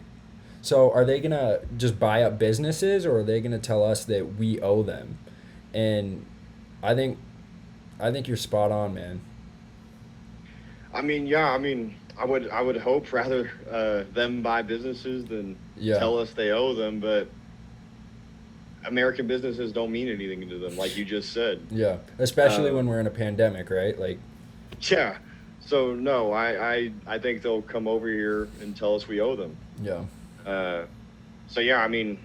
So are they going to just buy up businesses, or are they going to tell us that we owe them? And I think you're spot on, man. I mean, yeah, I mean, I would hope rather them buy businesses than Yeah. tell us they owe them, but American businesses don't mean anything to them, like you just said. Yeah, especially when we're in a pandemic, right? Like, Yeah. So no, I think they'll come over here and tell us we owe them. yeah. So yeah, I mean,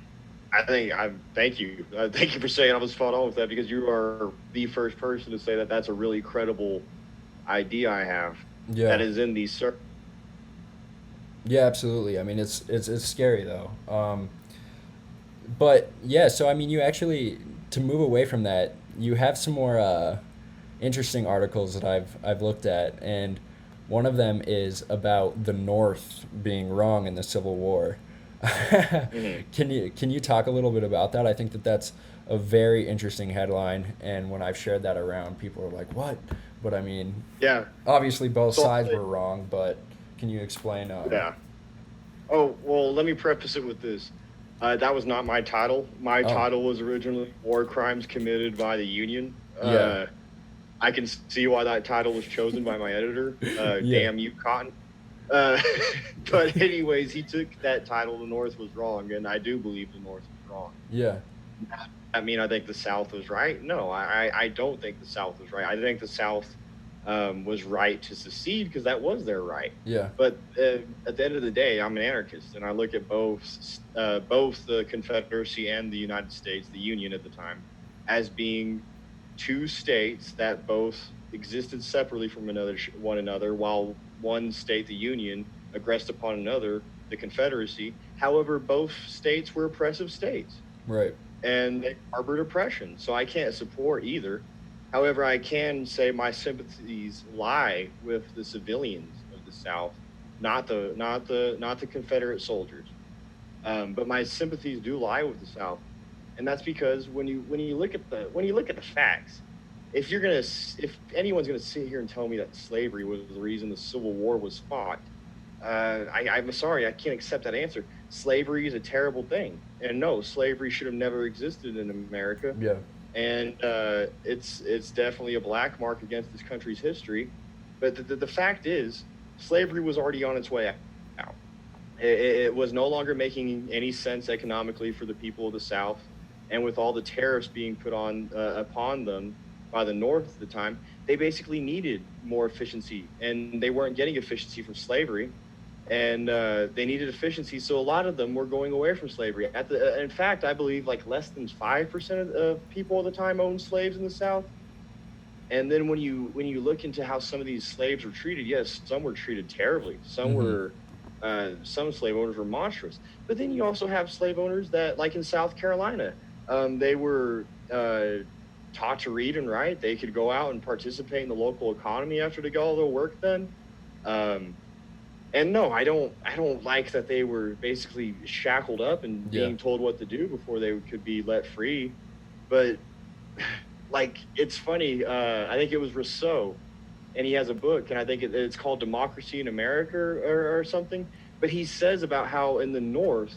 I thank you. Thank you for saying I was spot on with that, because you are the first person to say that that's a really credible idea I have. Yeah. That is in these Yeah, absolutely. I mean, it's scary though. But yeah, so I mean, you actually, to move away from that, you have some more interesting articles that I've looked at, and one of them is about the North being wrong in the Civil War. Mhm. Can you talk a little bit about that? I think that that's a very interesting headline, and when I've shared that around, people are like, "What?" But I mean, Yeah. obviously both So sides were wrong, but can you explain? yeah. Oh, well, let me preface it with this. That was not my title. My Oh. title was originally War Crimes Committed by the Union. Yeah. I can see why that title was chosen by my editor. Yeah. Damn you, Cotton. Uh, but anyways, he took that title, The North was wrong, and I do believe the North was wrong. Yeah. I mean, I think the South was right. No, I don't think the South was right. I think the South was right to secede because that was their right. Yeah. But at the end of the day, I'm an anarchist, and I look at both the Confederacy and the United States, the Union at the time, as being two states that both existed separately from one another, while one state, the Union, aggressed upon another, the Confederacy. However, both states were oppressive states, Right. and they harbored oppression. So I can't support either. However, I can say my sympathies lie with the civilians of the South, not the Confederate soldiers. But my sympathies do lie with the South, and that's because when you look at the facts, if anyone's gonna sit here and tell me that slavery was the reason the Civil War was fought, I'm sorry, I can't accept that answer. Slavery is a terrible thing, and no, slavery should have never existed in America. Yeah. And it's definitely a black mark against this country's history. But the fact is, slavery was already on its way out. It was no longer making any sense economically for the people of the South, and with all the tariffs being put on upon them by the North at the time, they basically needed more efficiency, and they weren't getting efficiency from slavery, and they needed efficiency. So a lot of them were going away from slavery. In fact, I believe like less than 5% of people at the time owned slaves in the South. And then when you look into how some of these slaves were treated, yes, some were treated terribly. Some were some slave owners were monstrous. But then you also have slave owners that, like in South Carolina, they were taught to read and write. They could go out and participate in the local economy after they got all their work done. And no, I don't like that they were basically shackled up and being told what to do before they could be let free. But like, it's funny. I think it was Rousseau, and he has a book, and I think it's called Democracy in America or something. But he says about how in the North,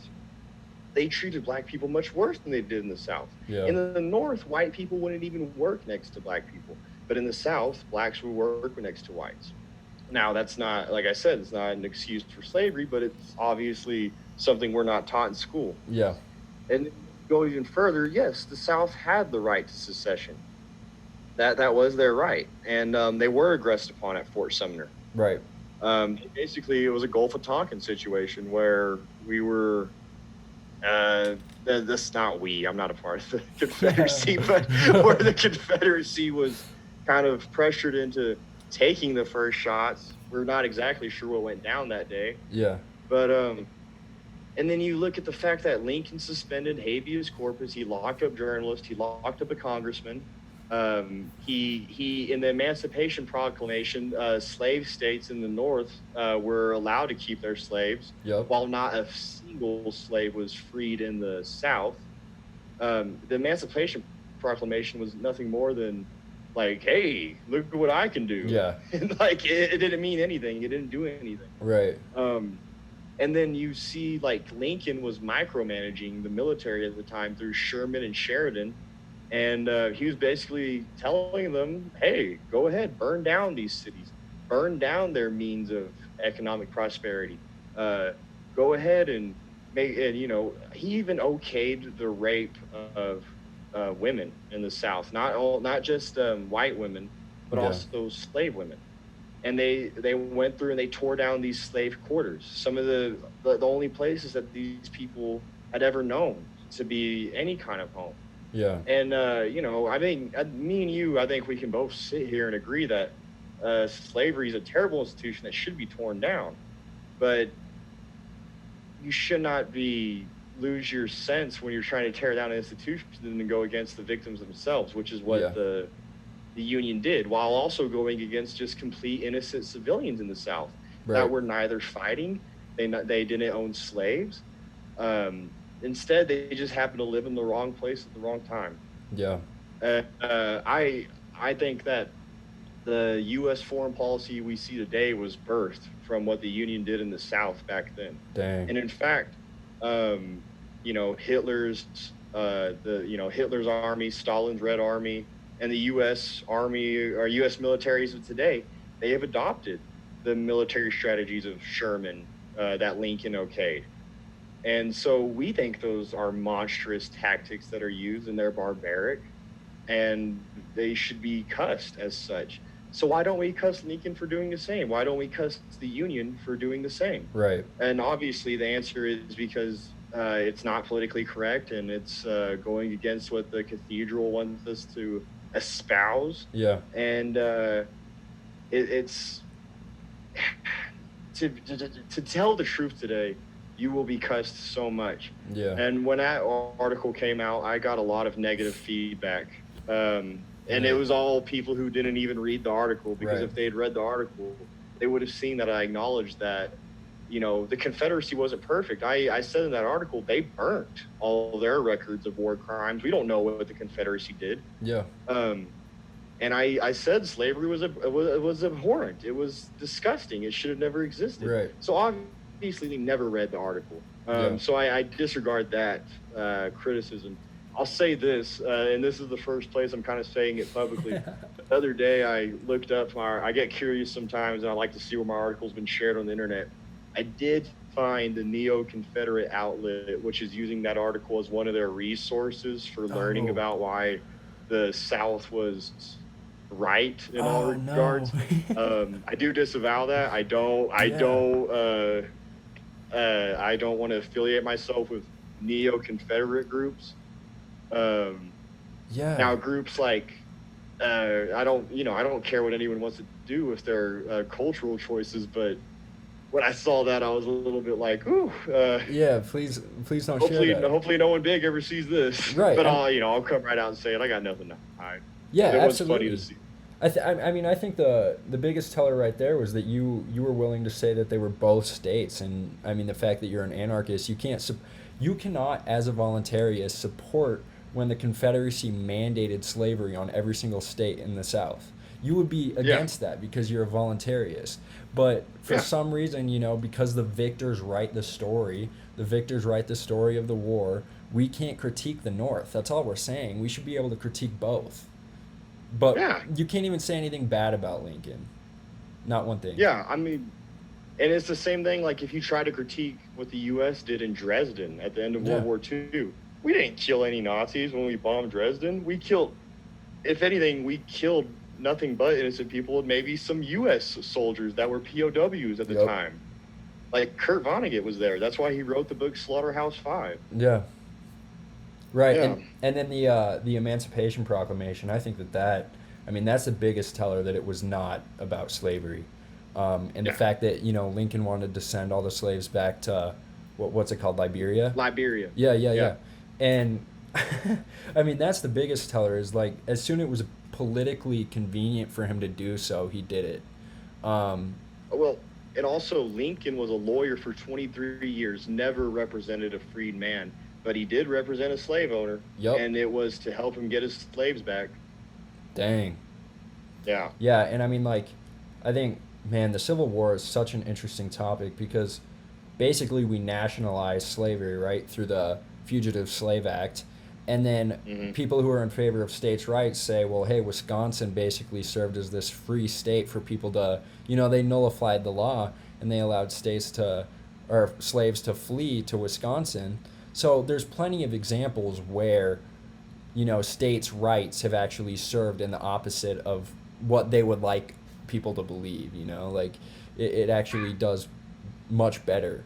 they treated black people much worse than they did in the South. Yeah. In the North, white people wouldn't even work next to black people. But in the South, blacks would work next to whites. Now, that's not, like I said, it's not an excuse for slavery, but it's obviously something we're not taught in school. Yeah. And go even further, yes, the South had the right to secession. That was their right. And they were aggressed upon at Fort Sumner. Right. Basically, it was a Gulf of Tonkin situation where we were... that's not we. I'm not a part of the Confederacy, but where the Confederacy was kind of pressured into taking the first shots. We're not exactly sure what went down that day. Yeah. But and then you look at the fact that Lincoln suspended habeas corpus. He locked up journalists. He locked up a congressman. He in the Emancipation Proclamation, slave states in the North were allowed to keep their slaves, Yep. while not a single slave was freed in the South. The Emancipation Proclamation was nothing more than like, hey, look at what I can do. Yeah. And like it didn't mean anything. It didn't do anything. Right. And then you see like Lincoln was micromanaging the military at the time through Sherman and Sheridan. And he was basically telling them, hey, go ahead, burn down these cities, burn down their means of economic prosperity. Go ahead and make, and you know, he even okayed the rape of women in the South, not just white women, but also slave women. And they went through and they tore down these slave quarters, some of the only places that these people had ever known to be any kind of home. Yeah. And you know, I think me and you, I think we can both sit here and agree that slavery is a terrible institution that should be torn down. But you should not lose your sense when you're trying to tear down an institution and go against the victims themselves, which is what the Union did, while also going against just complete innocent civilians in the South that were neither fighting, they didn't own slaves. Instead, they just happened to live in the wrong place at the wrong time. Yeah. I think that the U.S. foreign policy we see today was birthed from what the Union did in the South back then. Dang. And in fact, you know, Hitler's army, Stalin's Red Army, and the U.S. Army or U.S. militaries of today, they have adopted the military strategies of Sherman that Lincoln okayed. And so we think those are monstrous tactics that are used, and they're barbaric, and they should be cussed as such. So why don't we cuss Lincoln for doing the same? Why don't we cuss the Union for doing the same? Right. And obviously the answer is because it's not politically correct, and it's going against what the cathedral wants us to espouse. Yeah. And it's to tell the truth today, you will be cussed so much. Yeah. And when that article came out, I got a lot of negative feedback. And it was all people who didn't even read the article, because if they'd read the article, they would have seen that I acknowledged that, you know, the Confederacy wasn't perfect. I said in that article, they burnt all their records of war crimes. We don't know what the Confederacy did. Yeah. And I said slavery was abhorrent. It was disgusting. It should have never existed. Right. So obviously they never read the article. So I disregard that criticism. I'll say this, and this is the first place I'm kind of saying it publicly. The other day I looked up I get curious sometimes, and I like to see where my article's been shared on the internet. I did find the Neo-Confederate outlet, which is using that article as one of their resources for learning about why the South was right in all regards. I do disavow that. I don't want to affiliate myself with Neo-Confederate groups. Now groups like I don't care what anyone wants to do with their cultural choices, but when I saw that, I was a little bit like, ooh. Please don't share that. Hopefully no one big ever sees this. Right. But I'll come right out and say it. I got nothing to hide. Yeah, it absolutely. was funny to see. I mean, I think the biggest teller right there was that you were willing to say that they were both states, and I mean the fact that you're an anarchist, you cannot as a voluntarist support when the Confederacy mandated slavery on every single state in the South. You would be against that because you're a voluntarist. But for some reason, because the victors write the story of the war, we can't critique the North. That's all we're saying. We should be able to critique both. But you can't even say anything bad about Lincoln. Not one thing. Yeah, I mean, and it's the same thing like if you try to critique what the U.S. did in Dresden at the end of World War II. We didn't kill any Nazis when we bombed Dresden. If anything, we killed nothing but innocent people and maybe some U.S. soldiers that were POWs at the time. Like Kurt Vonnegut was there. That's why he wrote the book Slaughterhouse-Five. Yeah. Right. Yeah. And then the Emancipation Proclamation, I think that's the biggest teller that it was not about slavery. And the fact that, Lincoln wanted to send all the slaves back to, what's it called, Liberia? Liberia. Yeah. And, I mean, that's the biggest teller is, like, as soon politically convenient for him to do so, he did it. Well, and also Lincoln was a lawyer for 23 years, never represented a freed man, but he did represent a slave owner, Yep. and it was to help him get his slaves back. Dang. Yeah. Yeah, and I mean, like, I think, man, the Civil War is such an interesting topic because basically we nationalized slavery, right, through the Fugitive Slave Act. And then people who are in favor of states' rights say, well, hey, Wisconsin basically served as this free state for people to, they nullified the law and they allowed slaves to flee to Wisconsin. So there's plenty of examples where, states' rights have actually served in the opposite of what they would like people to believe, like it actually does much better,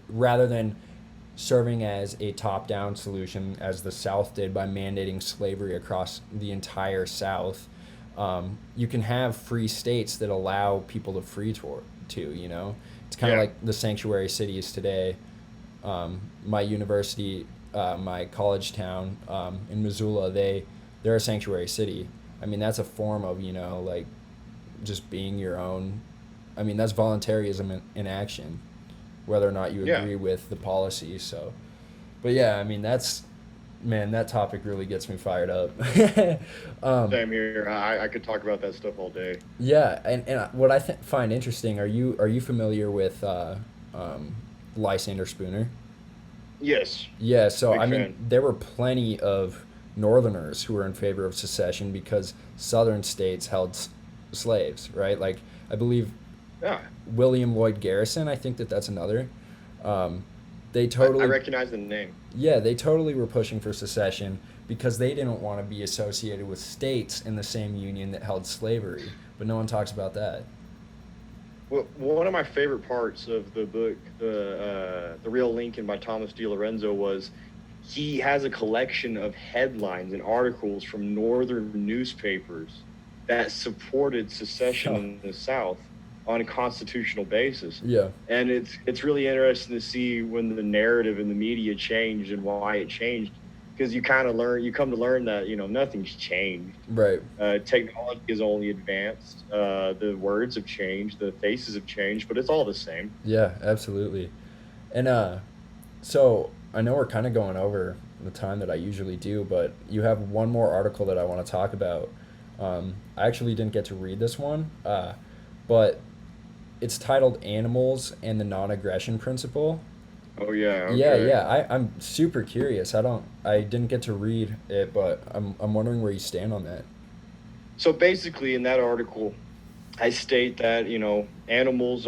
rather than serving as a top-down solution as the South did by mandating slavery across the entire South. You can have free states that allow people to free to. It's kind of like the sanctuary cities today. My university, my college town in Missoula, they're a sanctuary city. I mean, that's a form of, like just being your own. I mean, that's voluntarism in action, whether or not you agree with the policy. So, but yeah, I mean, that topic really gets me fired up. Same here. I could talk about that stuff all day. Yeah, and what I find interesting, are you familiar with Lysander Spooner? Yes. Yeah, so Big I mean, fan. there were plenty of Northerners who were in favor of secession because Southern states held slaves, right? Like, I believe Yeah. William Lloyd Garrison, I think that's another. They I totally, recognize the name. yeah, they totally were pushing for secession because they didn't want to be associated with states in the same union that held slavery. But no one talks about that. Well, one of my favorite parts of the book, the Real Lincoln by Thomas DiLorenzo, was he has a collection of headlines and articles from northern newspapers that supported secession in the South on a constitutional basis. Yeah. And it's really interesting to see when the narrative in the media changed and why it changed, because you come to learn that nothing's changed. Right. Technology has only advanced. The words have changed, the faces have changed, but it's all the same. Yeah, absolutely. And so I know we're kind of going over the time that I usually do, but you have one more article that I want to talk about. I actually didn't get to read this one, but it's titled "Animals and the Non-Aggression Principle." Oh yeah. Okay. Yeah. I'm super curious. I didn't get to read it, but I'm wondering where you stand on that. So basically, in that article, I state that animals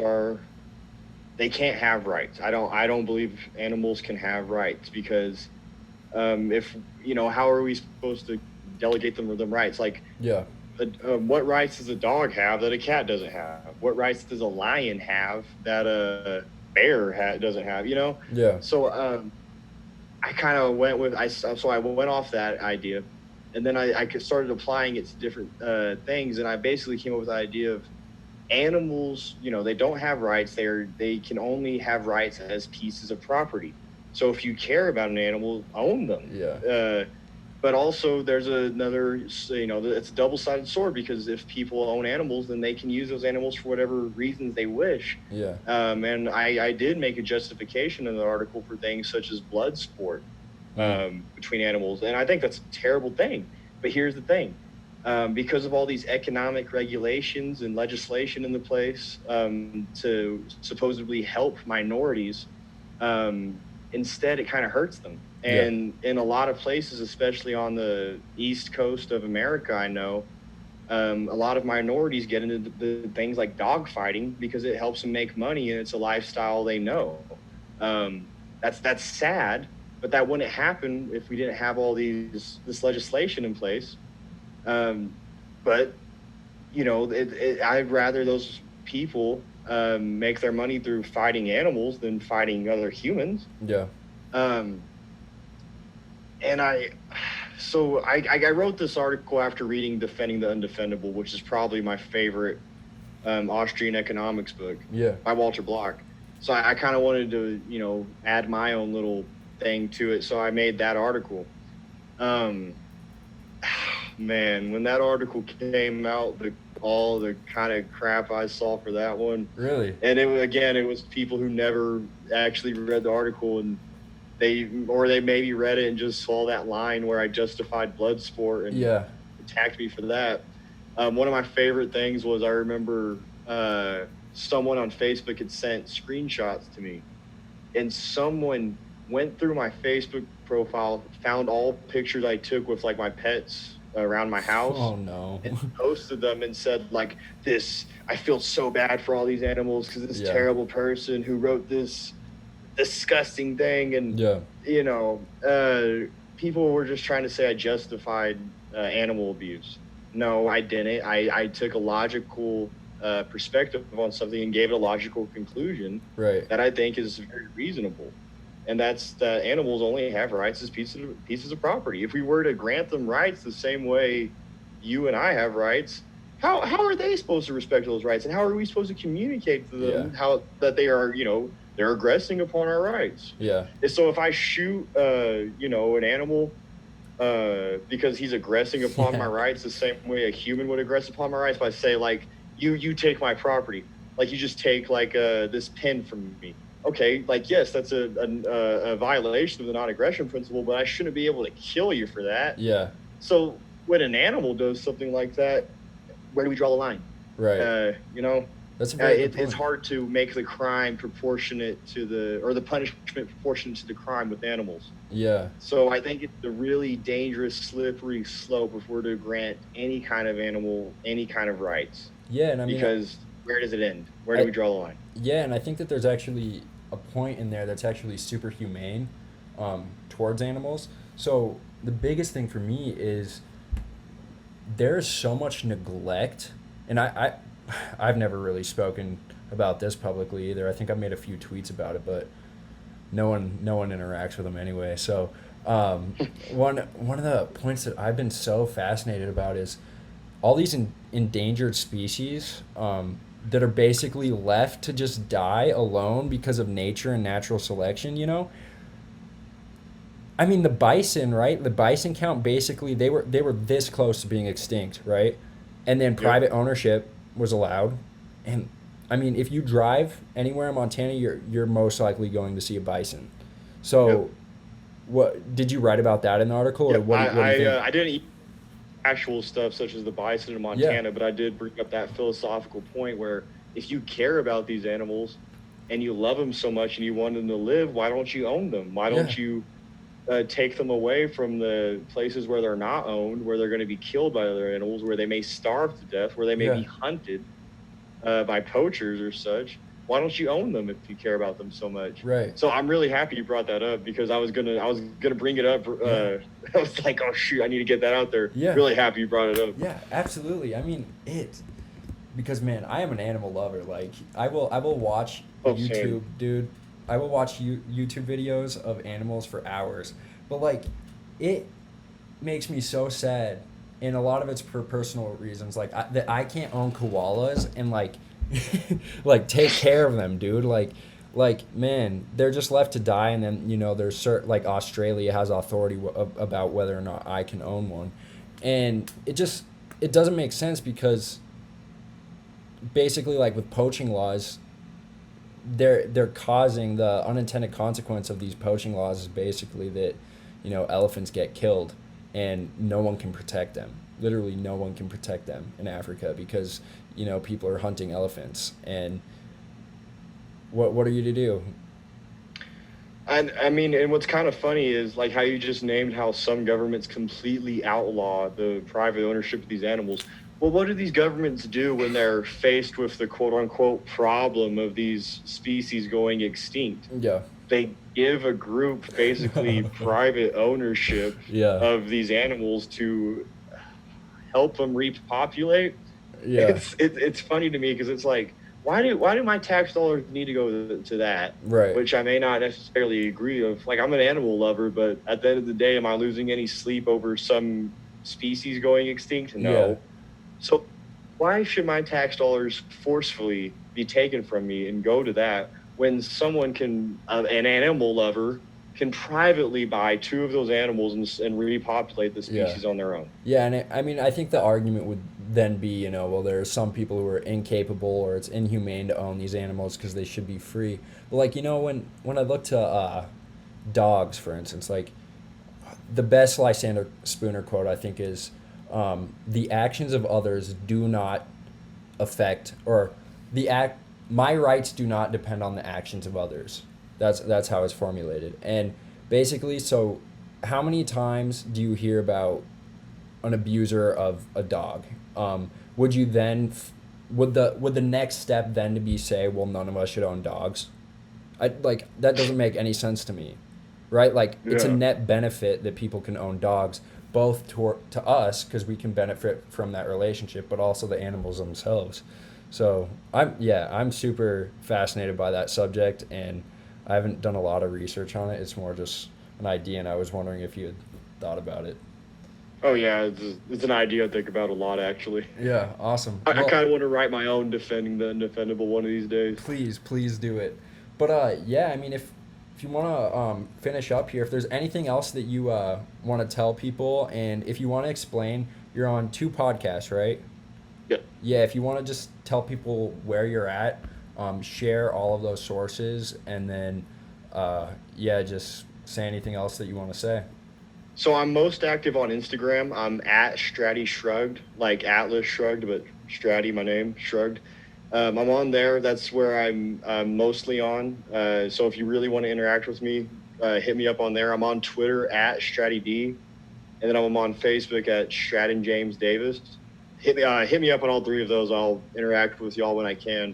they can't have rights. I don't believe animals can have rights because if how are we supposed to delegate them rights? Like, Yeah. what rights does a dog have that a cat doesn't have? What rights does a lion have that a bear doesn't have? Yeah. So I kind of went with I went off that idea, and then I started applying it to different things, and I basically came up with the idea of animals. They don't have rights. They can only have rights as pieces of property. So if you care about an animal, own them. Yeah. But also there's another, it's a double-sided sword, because if people own animals, then they can use those animals for whatever reasons they wish. Yeah. And I did make a justification in the article for things such as blood sport between animals. And I think that's a terrible thing. But here's the thing. Because of all these economic regulations and legislation in the place to supposedly help minorities, instead it kind of hurts them. And in a lot of places, especially on the East Coast of America, I know a lot of minorities get into the things like dog fighting because it helps them make money and it's a lifestyle they know. That's sad, but that wouldn't happen if we didn't have all this legislation in place. But I'd rather those people make their money through fighting animals than fighting other humans. Yeah. And I wrote this article after reading Defending the Undefendable, which is probably my favorite Austrian economics book by Walter Block. So I kind of wanted to, add my own little thing to it. So I made that article. man, when that article came out, all the kind of crap I saw for that one. Really? And it was people who never actually read the article, and they maybe read it and just saw that line where I justified blood sport and Yeah. attacked me for that. One of my favorite things was I remember someone on Facebook had sent screenshots to me, and someone went through my Facebook profile, found all pictures I took with like my pets around my house. Oh no. And posted them and said like, this, I feel so bad for all these animals because this terrible person who wrote this disgusting thing. And people were just trying to say I justified animal abuse. No, I didn't. I took a logical perspective on something and gave it a logical conclusion that I think is very reasonable. And that's that animals only have rights as pieces of property. If we were to grant them rights the same way you and I have rights, how are they supposed to respect those rights? And how are we supposed to communicate to them how that they are, they're aggressing upon our rights? Yeah. And so if I shoot, an animal because he's aggressing upon my rights the same way a human would aggress upon my rights, by say like, you take my property, like you just take like this pen from me. Okay, like, yes, that's a violation of the non-aggression principle, but I shouldn't be able to kill you for that. Yeah. So when an animal does something like that, where do we draw the line? Right. That's it's hard to make the crime proportionate to the punishment proportionate to the crime with animals. Yeah. So I think it's a really dangerous, slippery slope if we're to grant any kind of animal any kind of rights. Yeah, and because where does it end? Where do we draw the line? Yeah, and I think that there's actually a point in there that's actually super humane towards animals. So the biggest thing for me is there's so much neglect, and I've never really spoken about this publicly either. I think I've made a few tweets about it, but no one interacts with them anyway. So one of the points that I've been so fascinated about is all these endangered species that are basically left to just die alone because of nature and natural selection, I mean, the bison, right? The bison count, basically, they were this close to being extinct, right? And then private ownership was allowed. And, I mean, if you drive anywhere in Montana, you're most likely going to see a bison. So, what did you write about that in the article? Or what do you think? I didn't eat actual stuff such as the bison in Montana, but I did bring up that philosophical point where if you care about these animals and you love them so much and you want them to live, why don't you own them? Why don't you take them away from the places where they're not owned, where they're going to be killed by other animals, where they may starve to death, where they may be hunted by poachers or such? Why don't you own them if you care about them so much? Right. So I'm really happy you brought that up, because I was gonna bring it up. I was like, oh shoot, I need to get that out there. Yeah. Really happy you brought it up. Yeah, absolutely. I mean, because man, I am an animal lover. Like I will watch YouTube, same. dude. I will watch YouTube videos of animals for hours. But like, it makes me so sad, and a lot of it's for personal reasons. Like that I can't own koalas and like take care of them, dude. Like man, they're just left to die, and then there's certain, like Australia has authority about whether or not I can own one, and it doesn't make sense, because basically, like with poaching laws, they're causing the unintended consequence of these poaching laws is basically that elephants get killed and no one can protect them. Literally no one can protect them in Africa because people are hunting elephants. And what are you to do? And I mean, and what's kind of funny is like how you just named how some governments completely outlaw the private ownership of these animals. Well, what do these governments do when they're faced with the quote-unquote problem of these species going extinct? Yeah. They give a group basically private ownership of these animals to help them repopulate. Yeah. It's funny to me because it's like, why do my tax dollars need to go to that? Right. Which I may not necessarily agree with. Like, I'm an animal lover, but at the end of the day, am I losing any sleep over some species going extinct? No. Yeah. So why should my tax dollars forcefully be taken from me and go to that when someone can, an animal lover can privately buy 2 of those animals and repopulate the species on their own. Yeah, and I mean, I think the argument would then be, well, there are some people who are incapable or it's inhumane to own these animals because they should be free. But like, when I look to dogs, for instance, like the best Lysander Spooner quote I think is, "The actions of others do not affect or the act. My rights do not depend on the actions of others." That's how it's formulated, and basically, so how many times do you hear about an abuser of a dog? Would you then would the next step then to be say, well, none of us should own dogs? Like that doesn't make any sense to me, right? Like it's a net benefit that people can own dogs, both to us because we can benefit from that relationship, but also the animals themselves. So I'm super fascinated by that subject, and I haven't done a lot of research on it. It's more just an idea, and I was wondering if you had thought about it. Oh yeah, it's an idea I think about a lot actually. Yeah, awesome. I kind of want to write my own defending the undefendable one of these days. Please do it. But yeah, I mean, if you want to finish up here, if there's anything else that you want to tell people, and if you want to explain, you're on 2 podcasts, right? Yeah. Yeah, if you want to just tell people where you're at, share all of those sources, and then just say anything else that you want to say. So I'm most active on Instagram. I'm at Stratty Shrugged, like Atlas Shrugged, but Stratty, my name, Shrugged. I'm on there. That's where I'm mostly on. So if you really want to interact with me, hit me up on there. I'm on Twitter at StrattyD, and then I'm on Facebook at Stratton Davis. Hit me up on all 3 of those. I'll interact with y'all when I can.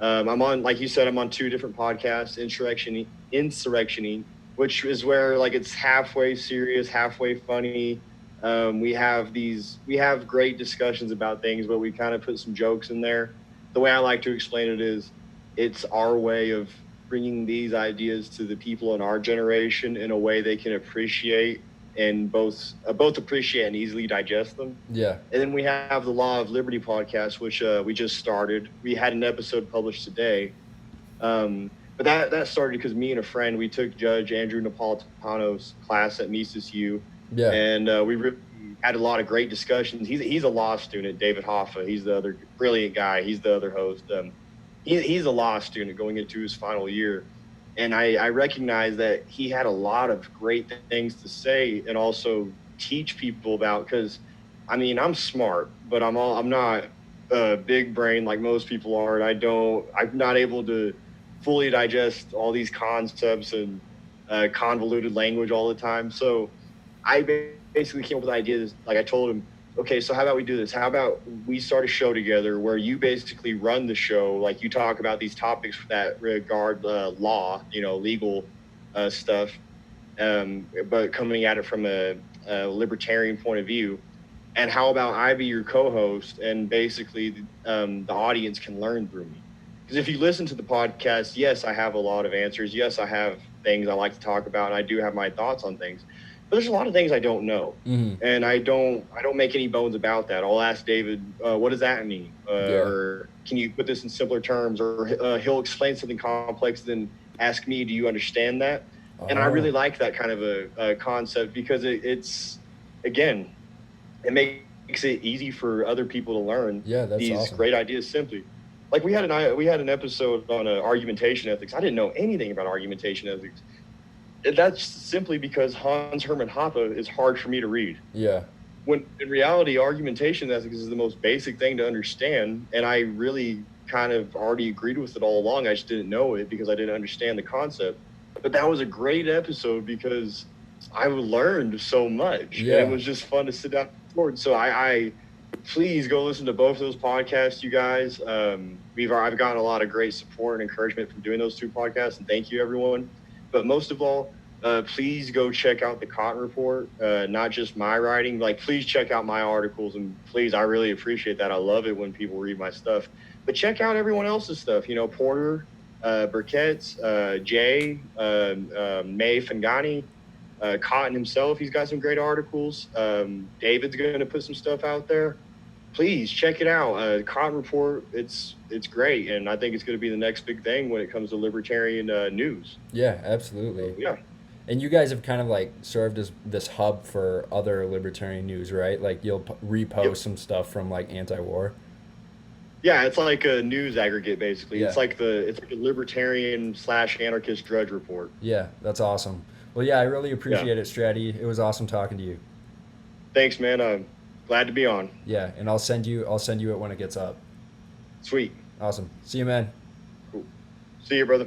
I'm on, like you said, I'm on 2 different podcasts, Insurrection Inc, which is where like it's halfway serious, halfway funny. We have great discussions about things, but we kind of put some jokes in there. The way I like to explain it is, it's our way of bringing these ideas to the people in our generation in a way they can appreciate and both appreciate and easily digest them. Yeah. And then we have the Law of Liberty podcast, which we just started. We had an episode published today. But that started because me and a friend, we took Judge Andrew Napolitano's class at Mises U. Yeah. And we really had a lot of great discussions. He's a law student, David Hoffa. He's the other brilliant guy. He's the other host. He's a law student going into his final year. And I recognize that he had a lot of great things to say and also teach people about, because, I mean, I'm smart, but I'm not a big brain like most people are. And I'm not able to fully digest all these concepts and convoluted language all the time. So I basically came up with ideas. Like I told him, okay, so how about we do this? How about we start a show together where you basically run the show, like you talk about these topics that regard law, legal stuff, but coming at it from a libertarian point of view. And how about I be your co-host, and basically the audience can learn through me? Because if you listen to the podcast, yes, I have a lot of answers. Yes, I have things I like to talk about, and I do have my thoughts on things. But there's a lot of things I don't know, and I don't make any bones about that. I'll ask David, what does that mean? Or can you put this in simpler terms? Or he'll explain something complex, then ask me, do you understand that? And I really like that kind of a concept, because it's, again, it makes it easy for other people to learn these awesome. Great ideas simply. Like we had an episode on argumentation ethics. I didn't know anything about argumentation ethics. That's simply because Hans Hermann Hoppe is hard for me to read. Yeah. When in reality, argumentation ethics is the most basic thing to understand, and I really kind of already agreed with it all along. I just didn't know it because I didn't understand the concept. But that was a great episode because I learned so much. Yeah. And it was just fun to sit down and record. So I please go listen to both of those podcasts, you guys. I've gotten a lot of great support and encouragement from doing those 2 podcasts, and thank you, everyone. But most of all, please go check out the Cotton Report, not just my writing. Like, please check out my articles, and please, I really appreciate that. I love it when people read my stuff. But check out everyone else's stuff. Porter, Burkett's, Jay, May Fangani, Cotton himself. He's got some great articles. David's going to put some stuff out there. Please check it out. Cotton Report, it's great, and I think it's going to be the next big thing when it comes to libertarian news. Yeah, absolutely. So, yeah. And you guys have kind of like served as this hub for other libertarian news, right? Like you'll repost Yep. some stuff from like anti-war. Yeah, it's like a news aggregate basically. Yeah. It's like a libertarian slash anarchist Drudge Report. Yeah, that's awesome. Well, yeah, I really Yeah. appreciate it, Stratty. It was awesome talking to you. Thanks, man. I'm glad to be on. Yeah, and I'll send you it when it gets up. Sweet. Awesome. See you, man. Cool. See you, brother.